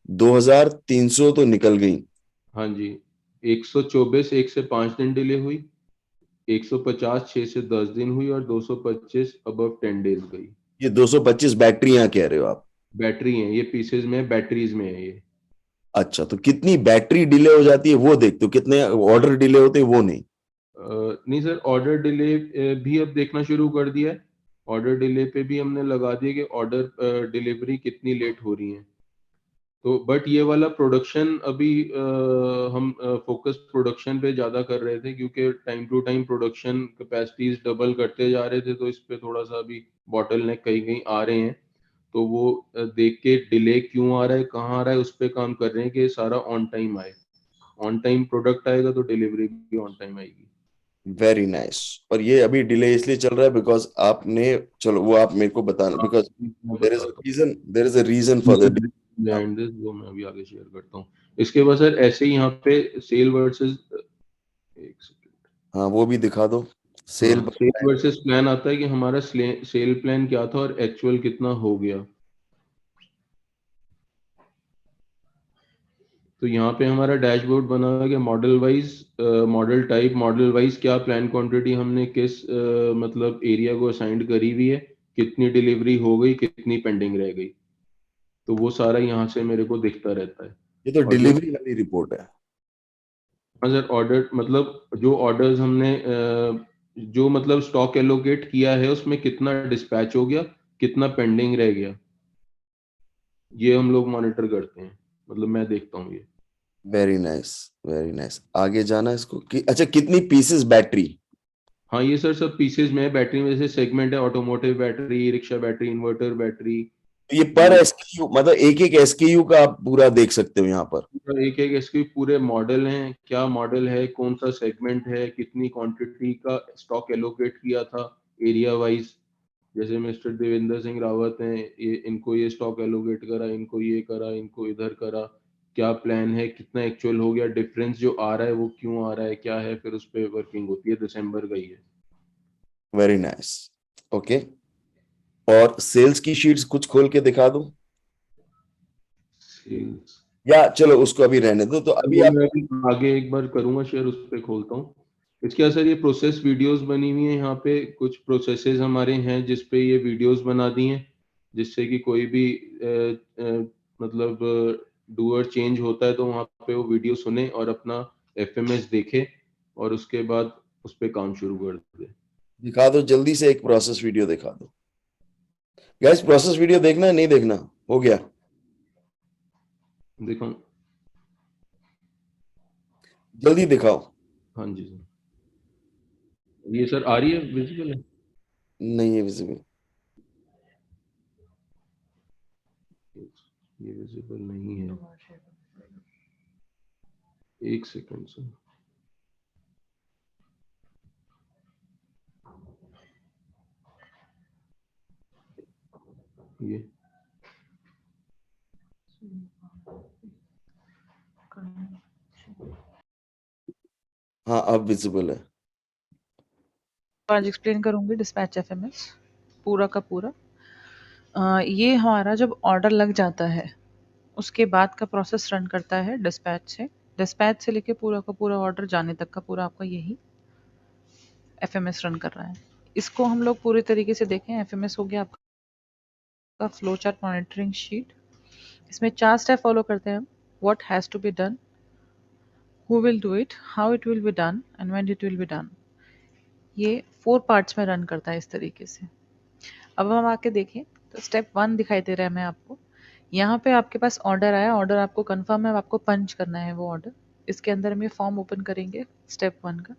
2,300 तो निकल गई। हाँ जी, 124 1 से 5 दिन डिले हुई, 150 6 से 10 दिन हुई और 225 अबव 10 डेज गई। ये 225 बैटरियां कह रहे हो आप? बैटरी है ये, पीसेज में बैटरीज में है ये। अच्छा, तो कितनी बैटरी डिले हो जाती है वो देखते हो, कितने ऑर्डर डिले होते हैं वो नहीं? नहीं सर, ऑर्डर डिले भी अब देखना शुरू कर दिया है। ऑर्डर डिले पे भी हमने लगा दिया कि ऑर्डर डिलीवरी कितनी लेट हो रही है। तो बट ये वाला प्रोडक्शन अभी हम फोकस प्रोडक्शन पे ज़्यादा कर रहे थे, क्योंकि time to time production capacities double करते जा रहे थे, तो इस पे थोड़ा सा अभी बॉटल नेक कहीं कहीं आ रहे हैं। तो वो देख के डिले क्यों आ रहा है, कहाँ आ रहा है, उस पे काम कर रहे हैं कि सारा ऑन टाइम आए। ऑन टाइम प्रोडक्ट आएगा तो डिलीवरी भी ऑन टाइम आएगी। Very nice. और ये अभी डिले इसलिए चल रहा है बिकॉज आपने, चलो वो आप मेरे को बताना, बिकॉज मैं देयर इज बताता reason, there is a reason हूँ फॉर द। behind this, वो मैं अभी आगे शेयर करता हूँ। इसके बाद सर ऐसे ही यहाँ पे सेल वर्सेस, एक सेकंड, हाँ वो भी दिखा दो। सेल हाँ, सेल वर्सेस प्लान आता है कि हमारा सेल प्लान क्या था और एक्चुअल कितना हो गया। तो यहाँ पे हमारा डैशबोर्ड बना हुआ है कि model wise, model type, model wise क्या प्लान क्वांटिटी हमने किस मतलब एरिया को असाइंड करी हुई है, कितनी डिलीवरी हो गई, कितनी पेंडिंग रह गई। तो वो सारा यहाँ से मेरे को दिखता रहता है। ये तो और जो, डिलीवरी वाली रिपोर्ट है। हाँ सर, ऑर्डर मतलब जो ऑर्डर्स हमने जो मतलब स्टॉक एलोकेट किया है उसमें कितना डिस्पैच हो गया, कितना पेंडिंग रह गया, ये हम लोग मॉनिटर करते हैं, मतलब मैं देखता हूँ ये। Very nice, very nice. आगे जाना इसको कि अच्छा कितनी पीसेस बैटरी? हाँ ये सर सब पीसेज में है। बैटरी में से सेगमेंट है, automotive battery, rickshaw battery, inverter battery. ये पर ये एसकेयू, मतलब एक एक एसकेयू का आप पूरा देख सकते हो यहाँ पर? एक एक इसके पूरे मॉडल हैं, क्या मॉडल है, कौन सा सेगमेंट है, कितनी क्वांटिटी का स्टॉक एलोकेट किया था एरिया वाइज। जैसे मिस्टर देवेंद्र सिंह रावत हैं, ये इनको ये स्टॉक एलोकेट करा, इनको ये करा, इनको इधर करा, क्या प्लान है, कितना एक्चुअल हो गया, डिफरेंस जो आ रहा है वो क्यों आ रहा है, क्या है, फिर उस पर वर्किंग होती है। दिसंबर गई है। Very nice. ओके। और सेल्स की शीट्स कुछ खोल के दिखा दो, Sales। या चलो उसको अभी रहने दो। तो अभी वो आप, मैं अभी आगे एक बार करूंगा शेयर, उस पर खोलता हूँ। इसके असर ये प्रोसेस वीडियोस बनी हुई है, यहाँ पे कुछ प्रोसेसेस हमारे हैं जिस पे ये वीडियोस बना दी हैं, जिससे कि कोई भी मतलब डूअर चेंज होता है तो वहाँ पे वो वीडियो सुने और अपना एफएमएस देखे और उसके बाद उस पे काम शुरू कर दे। दिखा दो जल्दी से, एक प्रोसेस वीडियो दिखा दो। गाइस प्रोसेस वीडियो देखना है नहीं देखना? हो गया? देखो, जल्दी दिखाओ। हाँ जी सर, ये सर आ रही है, विजिबल है? नहीं है विजिबल। ये विजिबल नहीं है, एक सेकंड सर। ये हाँ अब विजिबल है। आज एक्सप्लेन करूंगी डिस्पैच एफएमएस पूरा का पूरा। ये हमारा जब ऑर्डर लग जाता है उसके बाद का प्रोसेस रन करता है डिस्पैच से लेके पूरा का पूरा ऑर्डर जाने तक का पूरा आपका यही एफएमएस रन कर रहा है। इसको हम लोग पूरी तरीके से देखें। एफएमएस हो गया आपका फ्लो चार्ट मॉनिटरिंग शीट। इसमें 4 स्टेप फॉलो करते हैं हम। What has to be done, who will do it, how it will be done and when it will be done. ये 4 पार्ट्स में रन करता है इस तरीके से। अब हम आके देखें तो स्टेप 1 दिखाई दे रहा है मैं आपको। यहाँ पे आपके पास ऑर्डर आया, ऑर्डर आपको कंफर्म है, आपको पंच करना है वो ऑर्डर। इसके अंदर हम ये फॉर्म ओपन करेंगे स्टेप 1 का।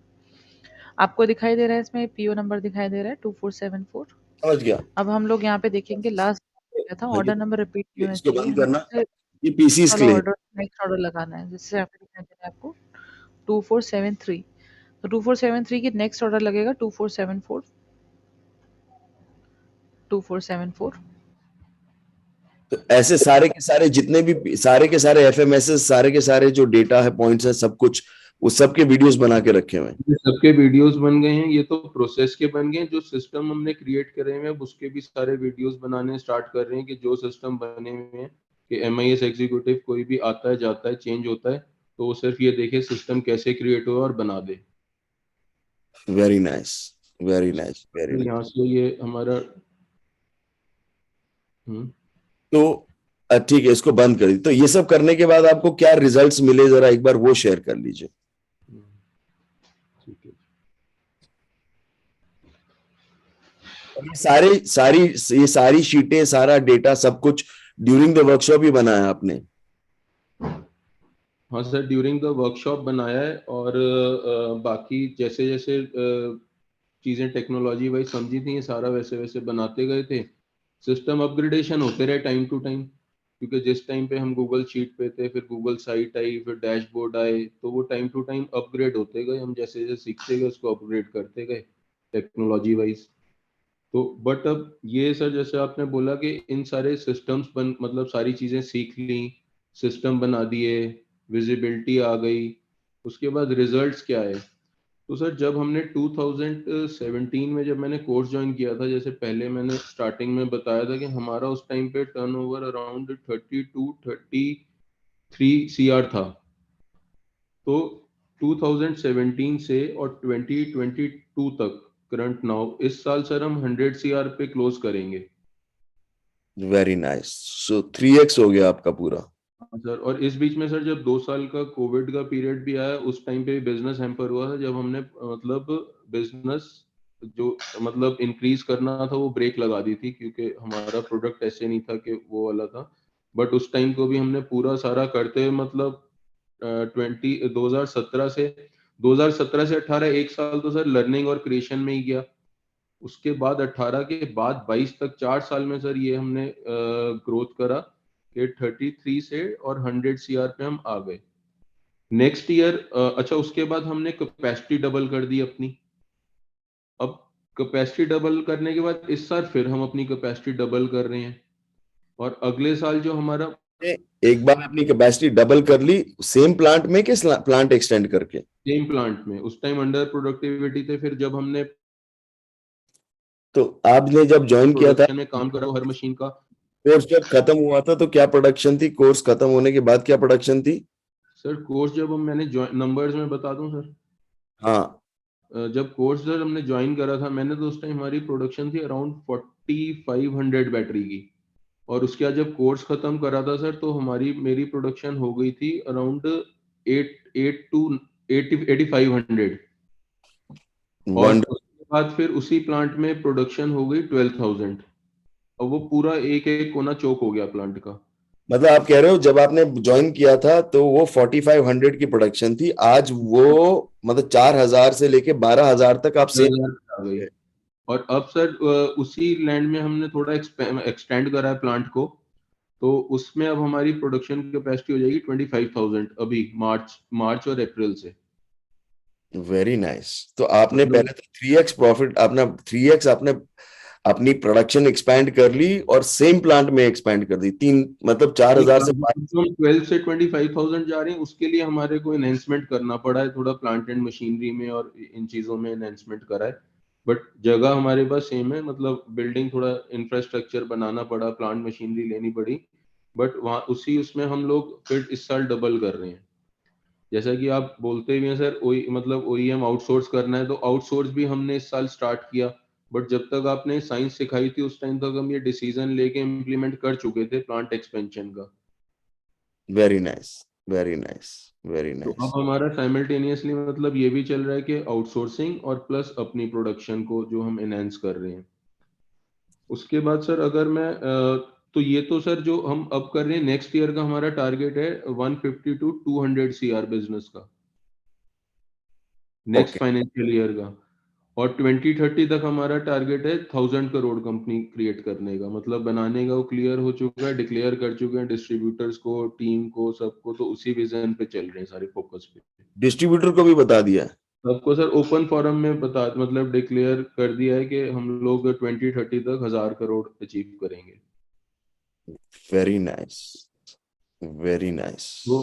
आपको दिखाई दे रहा है इसमें पीओ नंबर दिखाई दे रहा है 2474। समझ गया। अब हम लोग यहाँ पे देखेंगे लास्ट क्या था, ऑर्डर नंबर रिपीट नहीं होना इसको चाहिए, बंद हमें करना। ये पीसीस के वाला लिए। ऑर्डर नेक्स्ट ऑर्डर लगाना है। जिससे यहाँ पे दिखाई दे रहा है आपको 2473। तो 2473 की नेक्स्ट ऑर्डर लगेगा 2474। 2474। तो ऐसे सारे के सारे जितने भी सारे के सारे एफएमएस, सारे के सारे जो डेटा है, पॉइंट्स है, सब कुछ वो सबके वीडियोस बना के रखे हुए हैं। ये सबके वीडियोस बन गए हैं, ये तो प्रोसेस के बन गए हैं। जो सिस्टम हमने क्रिएट करे हुए हैं उसके भी सारे वीडियोस बनाने स्टार्ट कर रहे हैं कि जो सिस्टम बने हुए हैं कि MIS एग्जीक्यूटिव कोई भी आता है जाता है चेंज होता है तो वो सिर्फ ये देखे सिस्टम कैसे क्रिएट हुआ और बना दे। Very nice, very nice, very तो नाइस। यहाँ से ये हमारा तो ठीक है, इसको बंद कर दी। तो ये सब करने के बाद आपको क्या रिजल्ट्स मिले, जरा एक बार वो शेयर कर लीजिए। ठीक है। और ये सारी शीटें, सारा डेटा, सब कुछ ड्यूरिंग द वर्कशॉप ही बनाया आपने? हाँ सर, ड्यूरिंग द वर्कशॉप बनाया है और बाकी जैसे जैसे चीज़ें टेक्नोलॉजी वाइज समझी थी ये सारा वैसे वैसे बनाते गए थे। सिस्टम अपग्रेडेशन होते रहे टाइम टू टाइम, क्योंकि जिस टाइम पे हम गूगल शीट पे थे फिर गूगल साइट आई फिर डैशबोर्ड आए तो वो टाइम टू टाइम अपग्रेड होते गए। हम जैसे जैसे सीखते गए उसको अपग्रेड करते गए टेक्नोलॉजी वाइज। तो बट अब ये सर जैसे आपने बोला कि इन सारे सिस्टम्स बन मतलब सारी चीज़ें सीख ली, सिस्टम बना दिए, विजिबिलिटी आ गई, उसके बाद रिजल्ट्स क्या है? तो सर जब हमने 2017 में जब मैंने कोर्स ज्वाइन किया था, जैसे पहले मैंने स्टार्टिंग में बताया था कि हमारा उस टाइम पे टर्नओवर अराउंड 32-33 CR था। तो 2017 से और 2022 तक करंट नाउ इस साल सर हम 100 CR पे क्लोज करेंगे। Very nice. सो 3x हो गया आपका पूरा। हाँ सर, और इस बीच में सर जब 2 साल का कोविड का पीरियड भी आया उस टाइम पे बिजनेस हैम्पर हुआ था, जब हमने मतलब बिजनेस जो मतलब इंक्रीज करना था वो ब्रेक लगा दी थी, क्योंकि हमारा प्रोडक्ट ऐसे नहीं था कि वो वाला था। बट उस टाइम को भी हमने पूरा सारा करते हुए मतलब 2017 से 18 एक साल तो सर लर्निंग और क्रिएशन में ही गया। उसके बाद 18 के बाद 22 तक 4 साल में सर ये हमने ग्रोथ करा कि 33 से और 100 CR पे हम आ गए। नेक्स्ट ईयर अच्छा उसके बाद हमने कैपेसिटी डबल कर दी अपनी। अब कैपेसिटी डबल करने के बाद इस साल फिर हम अपनी कैपेसिटी डबल कर रहे हैं और अगले साल जो हमारा एक बार अपनी कैपेसिटी डबल कर ली सेम प्लांट में कि प्लांट एक्सटेंड करके? सेम प्लांट में, उस टाइम अंडर प्रोडक्टिविटी थे। फिर जब हमने तो आपने जब ज्वाइन किया था, प्रोडक्शन में काम करा हर मशीन का। कोर्स जब खत्म हुआ था तो क्या प्रोडक्शन थी? कोर्स खत्म होने के बाद क्या प्रोडक्शन थी? सर कोर्स जब हम मैंने नंबर्स में बता दूं सर, हाँ। जब कोर्स सर हमने ज्वाइन करा था मैंने तो उस टाइम हमारी प्रोडक्शन थी अराउंड 4500 बैटरी की। और उसके बाद जब कोर्स खत्म करा था सर तो हमारी मेरी प्रोडक्शन हो गई थी अराउंड 8500। और वन। उसके बाद फिर उसी प्लांट में प्रोडक्शन हो गई 12,000। और वो पूरा एक एक कोना चौक हो गया प्लांट का। मतलब आप कह रहे हो जब आपने ज्वाइन किया था तो वो 4500 की प्रोडक्शन थी, आज वो मतलब 4000 से लेके 12000 तक आप सेम? 12,000 आ गई। और अब सर उसी लैंड में हमने थोड़ा एक्सटेंड करा है प्लांट को, तो उसमें अब हमारी प्रोडक्शन कैपेसिटी हो जाएगी 25,000 अभी मार्च और अप्रैल से। Very nice. तो आपने मतलब पहले तो 3x प्रॉफिट, अपना 3x आपने अपनी प्रोडक्शन एक्सपैंड कर ली और सेम प्लांट में एक्सपैंड कर दी, तीन मतलब 4000 से 5। हम 12 से 25,000 जा रहे हैं, उसके लिए हमारे को एनहेंसमेंट करना पड़ा है थोड़ा प्लांट एंड मशीनरी में और इन चीजों में एनहेंसमेंट करा है। बट जगह हमारे पास सेम है, मतलब बिल्डिंग थोड़ा इंफ्रास्ट्रक्चर बनाना पड़ा, प्लांट मशीनरी लेनी पड़ी। बट वहाँ उसी उसमें हम लोग फिर इस साल डबल कर रहे हैं। जैसा कि आप बोलते भी हैं सर मतलब OEM आउटसोर्स करना है, तो आउटसोर्स भी हमने इस साल स्टार्ट किया। बट जब तक आपने साइंस सिखाई थी उस टाइम तक हम ये डिसीजन लेके इम्प्लीमेंट कर चुके थे प्लांट एक्सपेंशन का। Very nice, very nice, very तो अब नाइस। हमारा साइमल्टेनियसली मतलब ये भी चल रहा है कि आउटसोर्सिंग और प्लस अपनी प्रोडक्शन को जो हम एनहेंस कर रहे हैं। उसके बाद सर अगर मैं तो ये तो सर जो हम अब कर रहे हैं नेक्स्ट ईयर का हमारा टारगेट है 150 to 200 CR बिजनेस का नेक्स्ट ओके। फाइनेंशियल ईयर का। और 2030 तक हमारा टारगेट है 1000 करोड़ कंपनी क्रिएट करने का, मतलब बनाने का वो क्लियर हो चुका है, डिक्लेयर कर चुके हैं डिस्ट्रीब्यूटर्स को, टीम को, सबको। तो उसी विजन पे चल रहे हैं सारे फोकस पे। डिस्ट्रीब्यूटर को भी बता दिया? सबको सर ओपन फोरम में बता मतलब डिक्लेयर कर दिया है कि हम लोग 2030 तक 1000 करोड़ अचीव करेंगे। Very nice, very nice. तो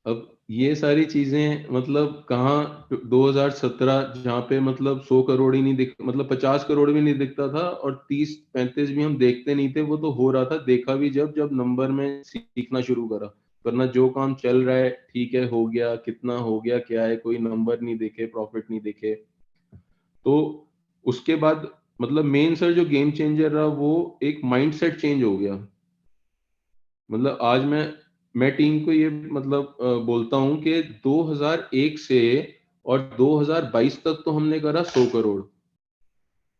अब ये सारी चीजें मतलब कहाँ 2017 जहाँ पे मतलब 100 करोड़ ही नहीं दिख, मतलब 50 करोड़ भी नहीं दिखता था और 30-35 भी हम देखते नहीं थे, वो तो हो रहा था, देखा भी जब जब नंबर में सीखना शुरू करा। वरना जो काम चल रहा है ठीक है, हो गया, कितना हो गया, क्या है, कोई नंबर नहीं देखे, प्रॉफिट नहीं देखे। तो उसके बाद मतलब मेन सर जो गेम चेंजर रहा वो एक माइंडसेट चेंज हो गया। मतलब आज मैं टीम को ये मतलब बोलता हूँ कि 2001 से और 2022 तक तो हमने करा 100 करोड़,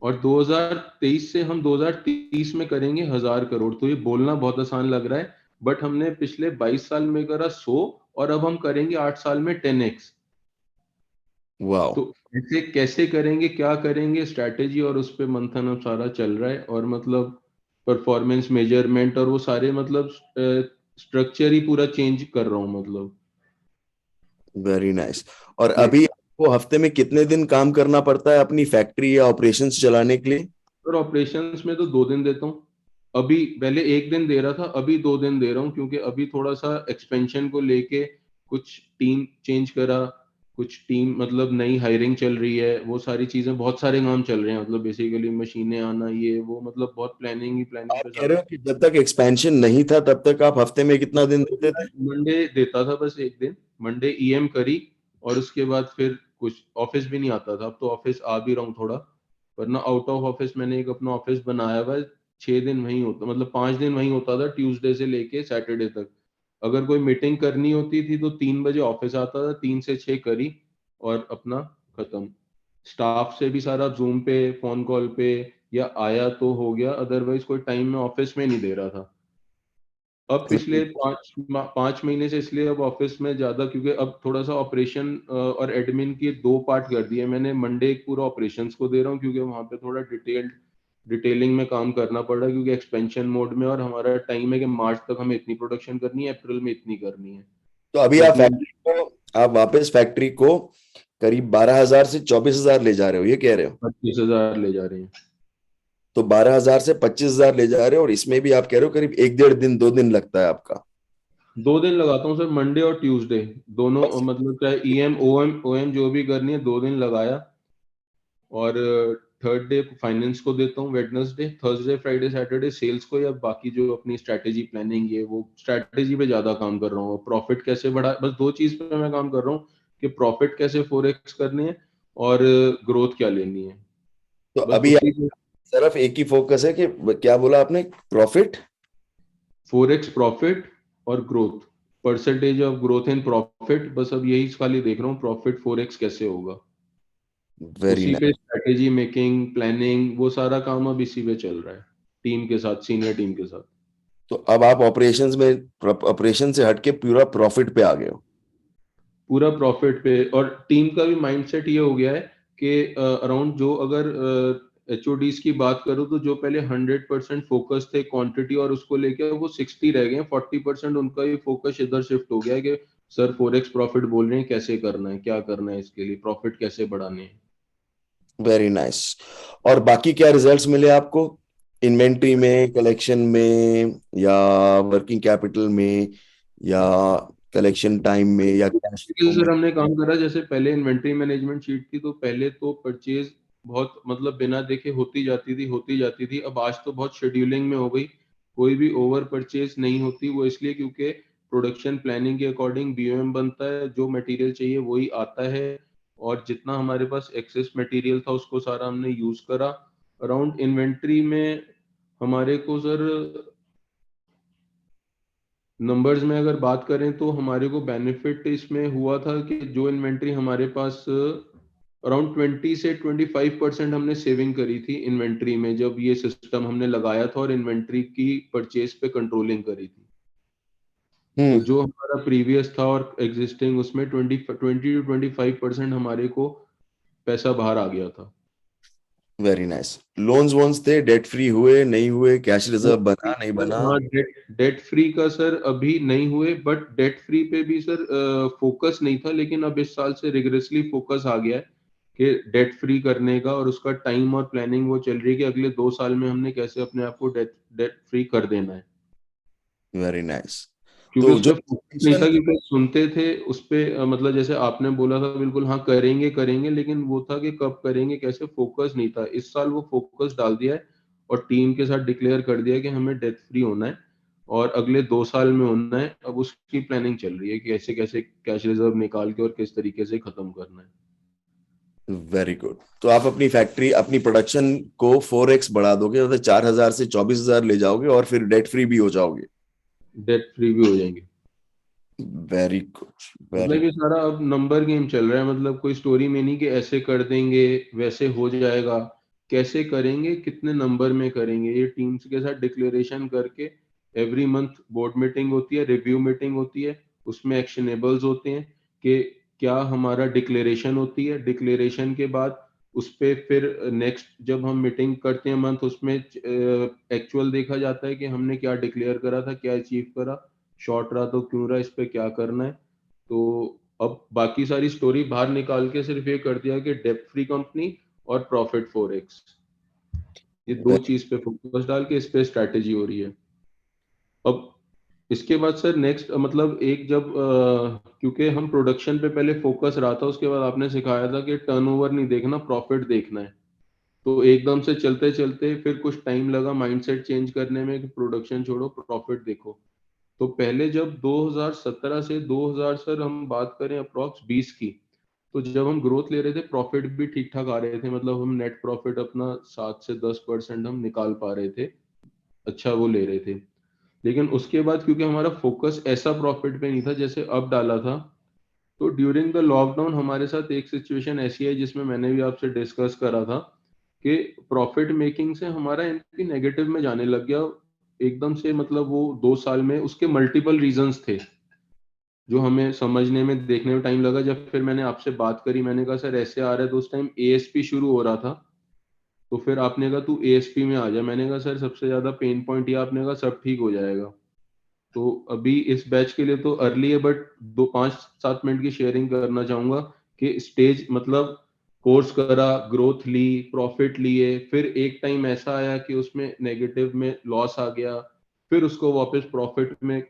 और 2023 से हम 2030 में करेंगे 1000 करोड़। तो ये बोलना बहुत आसान लग रहा है, बट हमने पिछले 22 साल में करा 100, और अब हम करेंगे 8 साल में 10x। वाओ। तो ऐसे कैसे करेंगे, क्या करेंगे, स्ट्रैटेजी और उस पे मंथन अब सारा चल रहा है, और मतलब परफॉर्मेंस मेजरमेंट और वो सारे मतलब स्ट्रक्चर ही पूरा चेंज कर रहा हूँ मतलब। Very nice. और ये अभी आपको हफ्ते में कितने दिन काम करना पड़ता है अपनी फैक्ट्री या ऑपरेशंस चलाने के लिए? और ऑपरेशंस में तो 2 दिन देता हूँ। अभी पहले 1 दिन दे रहा था, अभी 2 दिन दे रहा हूँ, क्योंकि अभी थोड़ा सा एक्सपेंशन को लेके कुछ टीम चेंज करा, कुछ टीम मतलब नई हायरिंग चल रही है, वो सारी चीजें, बहुत सारे काम चल रहे हैं, मतलब बेसिकली मशीनें आना, ये वो, मतलब बहुत प्लानिंग ही प्लानिंग आप पे कह रहे सारा। हो कि जब तक एक्सपेंशन नहीं था तब तक आप हफ्ते में कितना दिन देते थे? मंडे देता था बस 1 दिन, मंडे ईएम करी, और उसके बाद फिर कुछ ऑफिस भी नहीं आता था। अब तो ऑफिस आ भी रहा हूँ थोड़ा, वरना आउट ऑफ ऑफिस मैंने एक अपना ऑफिस बनाया हुआ है। 6 दिन वहीं होता, मतलब 5 दिन वहीं होता था, ट्यूसडे से लेके सैटरडे तक। अगर कोई मीटिंग करनी होती थी तो 3 बजे ऑफिस आता था, 3 से 6 करी और अपना खत्म। स्टाफ से भी सारा जूम पे, फोन कॉल पे, या आया तो हो गया, अदरवाइज कोई टाइम में ऑफिस में नहीं दे रहा था। अब पिछले 5 महीने से इसलिए अब ऑफिस में ज्यादा, क्योंकि अब थोड़ा सा ऑपरेशन और एडमिन के 2 पार्ट कर दिए मैंने। मंडे एक पूरा ऑपरेशंस को दे रहा हूँ, क्योंकि वहां पे थोड़ा डिटेलिंग में काम करना पड़ रहा है, क्योंकि एक्सपेंशन मोड में, और हमारा टाइम है कि मार्च तक हमें इतनी प्रोडक्शन करनी है, अप्रैल में इतनी करनी है। तो अभी तो अपनी आप वापस फैक्ट्री को करीब 12,000 से 24,000 ले जा रहे हो, ये कह रहे हो? 25,000 ले जा रहे हैं। तो 12,000 से 25,000 ले जा रहे हो, और इसमें भी आप कह रहे हो करीब 1 1.5 दिन 2 दिन लगता है आपका। 2 दिन लगाता हूँ सर, मंडे और ट्यूसडे दोनों, मतलब चाहे ईएम ओएम ओएम जो भी करनी है, 2 दिन लगाया। और थर्ड डे फाइनेंस को देता हूँ, Wednesday, Thursday, Friday, Saturday sales को, या बाकी जो अपनी स्ट्रैटेजी प्लानिंग, ये वो स्ट्रैटेजी पे ज्यादा काम कर रहा हूँ। प्रॉफिट कैसे बढ़ा, बस 2 चीज पे मैं काम कर रहा हूँ, कि प्रॉफिट कैसे 4x करने हैं, और ग्रोथ क्या लेनी है, तो बस अभी उसी पे। सिर्फ एक ही फोकस है कि क्या बोला आपने? प्रॉफिट। 4x प्रॉफिट और growth, percentage of growth in profit, बस अब यही खाली देख रहा हूँ, प्रॉफिट 4x कैसे होगा। वेरी उसी पे नाइस। स्ट्रैटेजी मेकिंग, प्लानिंग, वो सारा काम अब इसी पे चल रहा है, टीम के साथ, सीनियर टीम के साथ। तो अब आप ऑपरेशन से हटके पूरा प्रॉफिट पे आ गए हो? पूरा प्रॉफिट पे, और टीम का भी माइंडसेट ये हो गया है कि अराउंड जो, अगर एचओडीज की बात करूं, तो जो पहले 100% फोकस थे क्वांटिटी और उसको लेके, वो 60 रह गए हैं। 40% उनका भी फोकस इधर शिफ्ट हो गया है, कि सर 4x प्रॉफिट बोल रहे हैं, कैसे करना है, क्या करना है, इसके लिए प्रॉफिट कैसे बढ़ाने हैं। Very nice. और बाकी क्या रिजल्ट्स मिले आपको? इन्वेंट्री में, कलेक्शन में, या वर्किंग कैपिटल में, या कलेक्शन टाइम में, या कैश फ्लो में? सर हमने काम करा, जैसे पहले इन्वेंट्री मैनेजमेंट शीट थी, तो पहले तो परचेज बहुत मतलब बिना देखे होती जाती थी। अब आज तो बहुत शेड्यूलिंग में हो गई, कोई भी ओवर परचेज नहीं होती। वो इसलिए क्योंकि प्रोडक्शन प्लानिंग के अकॉर्डिंग बीओएम बनता है, जो मटेरियल चाहिए वही आता है, और जितना हमारे पास एक्सेस मटेरियल था उसको सारा हमने यूज करा। अराउंड इन्वेंट्री में हमारे को सर, नंबर्स में अगर बात करें, तो हमारे को बेनिफिट इसमें हुआ था कि जो इन्वेंट्री हमारे पास, अराउंड 20 से 25% हमने सेविंग करी थी इन्वेंट्री में, जब ये सिस्टम हमने लगाया था और इन्वेंट्री की परचेज पे कंट्रोलिंग करी थी। तो हम्म। जो हमारा प्रीवियस था और एग्जिस्टिंग, उसमें 20 to 25% हमारे को पैसा बाहर आ गया था। Very nice. लोन्स वोन्स थे, डेट फ्री हुए नहीं हुए, कैश रिजर्व बना नहीं सर बना? हाँ, डेट फ्री का सर अभी नहीं हुए, बट डेट फ्री पे भी सर फोकस नहीं था, लेकिन अब इस साल से रिगरसली फोकस आ गया है कि डेट फ्री करने का, और उसका टाइम और प्लानिंग वो चल रही है कि अगले 2 साल में हमने कैसे अपने आप को डेट डेट फ्री कर देना है। Very nice. क्योंकि तो उसमें जब फोकस नहीं था, क्योंकि सुनते थे उस पे मतलब जैसे आपने बोला था बिल्कुल हाँ करेंगे करेंगे, लेकिन वो था कि कब करेंगे कैसे, फोकस नहीं था। इस साल वो फोकस डाल दिया है और टीम के साथ डिक्लेयर कर दिया है कि हमें डेथ फ्री होना है और अगले 2 साल में होना है। अब उसकी प्लानिंग चल रही है कि कैसे कैसे कैश रिजर्व निकाल के और किस तरीके से खत्म करना है। Very good. तो आप अपनी फैक्ट्री, अपनी प्रोडक्शन को 4x बढ़ा दोगे, मतलब 4,000 से 24,000 ले जाओगे और फिर डेट फ्री भी हो जाओगे। डेथ फ्री भी हो जाएंगे। वेरी गुड, वेरी मतलब ये सारा अब नंबर गेम चल रहा है, मतलब कोई स्टोरी में नहीं कि ऐसे कर देंगे वैसे हो जाएगा। कैसे करेंगे, कितने नंबर में करेंगे, ये टीम्स के साथ डिक्लेरेशन करके एवरी मंथ बोर्ड मीटिंग होती है, रिव्यू मीटिंग होती है, उसमें एक्शनेबल्स होते हैं कि क्या हमारा डिक्लेरेशन होती है। डिक्लेरेशन के बाद उस पे फिर नेक्स्ट जब हम मीटिंग करते हैं मंथ, उसमें एक्चुअल देखा जाता है कि हमने क्या डिक्लेयर करा था, क्या अचीव करा, शॉर्ट रहा तो क्यों रहा, इस पे क्या करना है। तो अब बाकी सारी स्टोरी बाहर निकाल के सिर्फ ये कर दिया कि डेब्ट फ्री कंपनी और प्रॉफिट 4x, ये दो गुड। चीज पे फोकस डाल के इस पे स्ट्रैटेजी हो रही है। अब इसके बाद सर नेक्स्ट मतलब एक जब क्योंकि हम प्रोडक्शन पे पहले फोकस रहा था, उसके बाद आपने सिखाया था कि टर्नओवर नहीं देखना, प्रॉफिट देखना है। तो एकदम से चलते चलते फिर कुछ टाइम लगा माइंडसेट चेंज करने में कि प्रोडक्शन छोड़ो प्रॉफिट देखो। तो पहले जब 2017 से 2000 सर हम बात करें अप्रॉक्स 20 की, तो जब हम ग्रोथ ले रहे थे प्रॉफिट भी ठीक ठाक आ रहे थे, मतलब हम नेट प्रॉफिट अपना 7 से 10% हम निकाल पा रहे थे, अच्छा वो ले रहे थे। लेकिन उसके बाद क्योंकि हमारा फोकस ऐसा प्रॉफिट पे नहीं था जैसे अब डाला था, तो ड्यूरिंग द लॉकडाउन हमारे साथ एक सिचुएशन ऐसी है जिसमें मैंने भी आपसे डिस्कस करा था कि प्रॉफिट मेकिंग से हमारा एमपी नेगेटिव में जाने लग गया एकदम से। मतलब वो 2 साल में उसके मल्टीपल रीजंस थे जो हमें समझने में देखने में टाइम लगा। जब फिर मैंने आपसे बात करी, मैंने कहा सर ऐसे आ रहा है, तो उस टाइम एएसपी शुरू हो रहा था। तो फिर आपने कहा तू एएसपी में आ जा। मैंने कहा सर सबसे ज्यादा पेन पॉइंट ये, आपने कहा सब ठीक हो जाएगा। तो अभी इस बैच के लिए तो अर्ली है, बट 5-7 मिनट की शेयरिंग करना चाहूंगा कि स्टेज मतलब कोर्स करा, ग्रोथ ली, प्रॉफिट लिए, फिर एक टाइम ऐसा आया कि उसमें नेगेटिव में लॉस आ गया, फिर उसको वापस प्रॉफिट में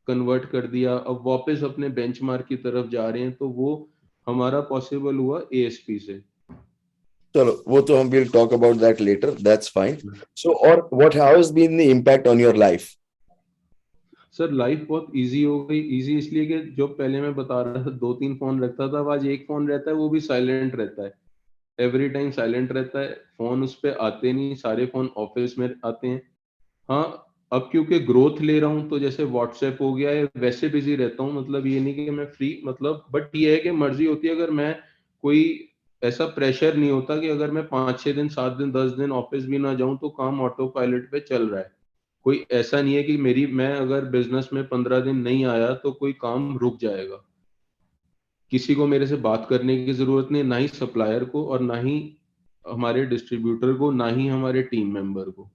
कन्वर्ट कर दिया, अब वापस अपने बेंचमार्क की तरफ जा रहे हैं। तो वो हमारा पॉसिबल हुआ एएसपी से। चलो वो तो हम will talk about that later, that's fine. So और what has been the impact on your life? Sir life बहुत इजी हो गई। इजी इसलिए कि जो पहले मैं बता रहा था 2-3 फोन रखता था, अब आज एक फोन रहता है, वो भी साइलेंट रहता है, एवरी टाइम साइलेंट रहता है। फोन उस पे आते नहीं, सारे फोन ऑफिस में आते हैं। हाँ, अब क्योंकि ग्रोथ ले रहा हूँ तो जैसे व्हाट्सएप हो गया है, वैसे बिजी रहता हूँ। मतलब ये नहीं कि मैं फ्री, मतलब बट ये है कि मर्जी होती है, अगर मैं कोई ऐसा प्रेशर नहीं होता कि अगर मैं 5-6 दिन 7 दिन 10 दिन ऑफिस भी ना जाऊं तो काम ऑटो पायलट पे चल रहा है। कोई ऐसा नहीं है कि मेरी मैं अगर बिजनेस में 15 दिन नहीं आया तो कोई काम रुक जाएगा। किसी को मेरे से बात करने की जरूरत नहीं, ना ही सप्लायर को और ना ही हमारे डिस्ट्रीब्यूटर को, ना ही हमारे टीम मेंबर को।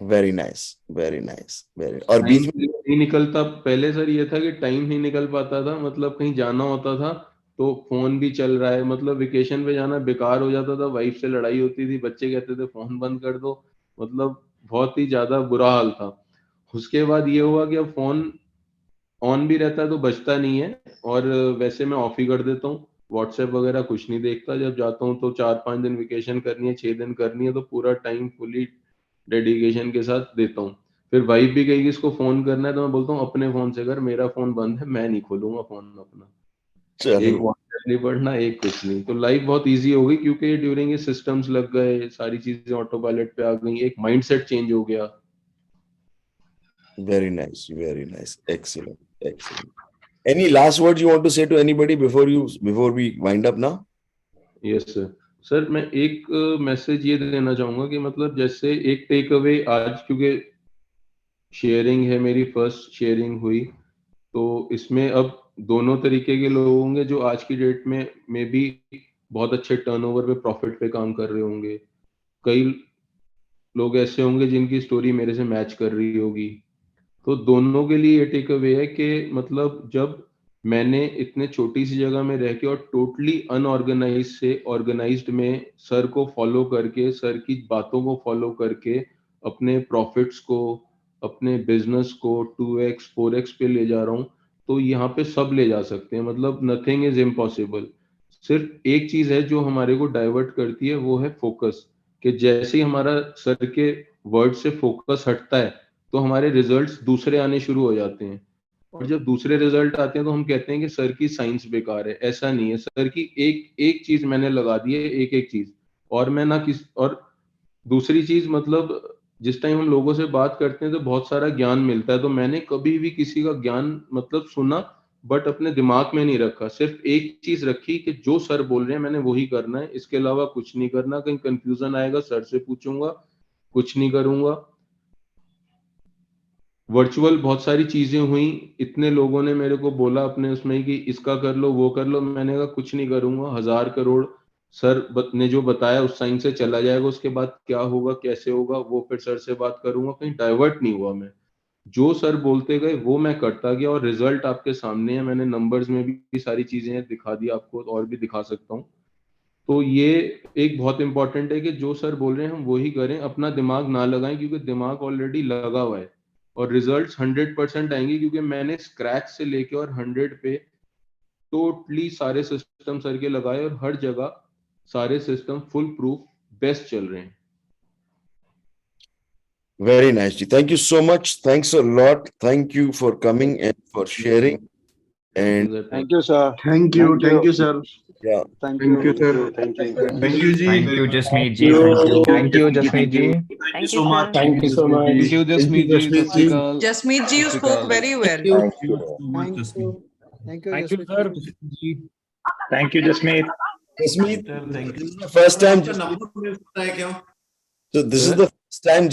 Very nice, very nice, very. और टाइम बीच में नहीं निकलता, पहले सर ये था कि टाइम नहीं निकल पाता था, मतलब कहीं जाना होता था तो फोन भी चल रहा है, मतलब वेकेशन पे जाना बेकार हो जाता था, वाइफ से लड़ाई होती थी, बच्चे कहते थे फोन बंद कर दो, मतलब बहुत ही ज्यादा बुरा हाल था। उसके बाद ये हुआ कि अब फोन ऑन भी रहता है तो बजता नहीं है, और वैसे मैं ऑफ ही कर देता हूँ। व्हाट्सएप वगैरह कुछ नहीं देखता, जब जाता हूँ तो 4-5 दिन वेकेशन करनी है, 6 दिन करनी है, तो पूरा टाइम फुली डेडिकेशन के साथ देता हूँ। फिर वाइफ भी कहेगी इसको फोन करना है, तो मैं बोलता हूँ अपने फोन से कर, मेरा फोन बंद है, मैं नहीं खोलूंगा फोन अपना। एक चलो व्हाट्सएप नहीं पढ़ना, एक कुछ नहीं। तो लाइफ बहुत इजी हो गई क्योंकि ड्यूरिंग ये सिस्टम्स लग गए, सारी चीजें ऑटो पायलट पे आ गई, एक माइंडसेट चेंज हो गया। very nice, very nice, excellent, excellent. Any last words you want to say to anybody before we wind up now? Yes sir. Sir मैं एक मैसेज ये देना चाहूंगा कि मतलब जैसे एक टेक अवे आज, क्योंकि शेयरिंग है, मेरी फर्स्ट शेयरिंग हुई, तो इसमें अब दोनों तरीके के लोग होंगे जो आज की डेट में भी बहुत अच्छे टर्नओवर पे प्रॉफिट पे काम कर रहे होंगे। कई लोग ऐसे होंगे जिनकी स्टोरी मेरे से मैच कर रही होगी। तो दोनों के लिए ये टेक अवे है कि मतलब जब मैंने इतने छोटी सी जगह में रह के और टोटली अनऑर्गेनाइज से ऑर्गेनाइज्ड में सर को फॉलो करके, सर की बातों को फॉलो करके अपने प्रॉफिट्स को अपने बिजनेस को 2x 4x पे ले जा रहा हूँ, तो यहाँ पे सब ले जा सकते हैं, मतलब नथिंग इज इम्पॉसिबल। सिर्फ एक चीज है जो हमारे को डाइवर्ट करती है, वो है फोकस। कि जैसे ही हमारा सर के वर्ड से फोकस हटता है तो हमारे रिजल्ट्स दूसरे आने शुरू हो जाते हैं, और जब दूसरे रिजल्ट आते हैं तो हम कहते हैं कि सर की साइंस बेकार है। ऐसा नहीं है, सर की एक एक चीज मैंने लगा दी है, एक एक चीज। और मैं ना किस और दूसरी चीज, मतलब जिस टाइम हम लोगों से बात करते हैं तो बहुत सारा ज्ञान मिलता है, तो मैंने कभी भी किसी का ज्ञान मतलब सुना बट अपने दिमाग में नहीं रखा। सिर्फ एक चीज रखी कि जो सर बोल रहे हैं मैंने वही करना है, इसके अलावा कुछ नहीं करना। कहीं कंफ्यूजन आएगा सर से पूछूंगा, कुछ नहीं करूंगा। वर्चुअल बहुत सारी चीजें हुई, इतने लोगों ने मेरे को बोला अपने उसमें कि इसका कर लो वो कर लो, मैंने कहा कुछ नहीं करूंगा। 1000 करोड़ सर ने जो बताया उस साइन से चला जाएगा, उसके बाद क्या होगा कैसे होगा वो फिर सर से बात करूंगा। कहीं डाइवर्ट नहीं हुआ मैं, जो सर बोलते गए वो मैं करता गया, और रिजल्ट आपके सामने है। मैंने नंबर्स में भी सारी चीजें दिखा दी आपको, और भी दिखा सकता हूँ। तो ये एक बहुत इंपॉर्टेंट है कि जो सर बोल रहे हैं हम वही करें, अपना दिमाग ना लगाएं, क्योंकि दिमाग ऑलरेडी लगा हुआ है और रिजल्ट्स 100% आएंगे। क्योंकि मैंने स्क्रैच से लेके और 100 पे टोटली सारे सिस्टम सर के लगाए, और हर जगह सारे सिस्टम फुल प्रूफ बेस्ट चल रहे हैं। Very nice, ji. Thank you so much. Thanks a lot. Thank you for coming and for sharing. And Thank you, sir. Thank you, sir. yeah, Thank Thank you, you. sir. Thank you. Thank you, ji. Thank you, Jasmeet ji. Thank you, Jasmeet ji. Thank you so much. Thank you so much. Thank you, Jasmeet ji. Jasmeet Sat Sri ji. Akal. Jasmeet ji, you Sat Sri spoke Akal. very well. Thank you. Thank you. Thank you, sir. Thank you, Jasmeet. Jasmeet, Thank you. this is the first time. number मिल सकता है क्या? So this is the first time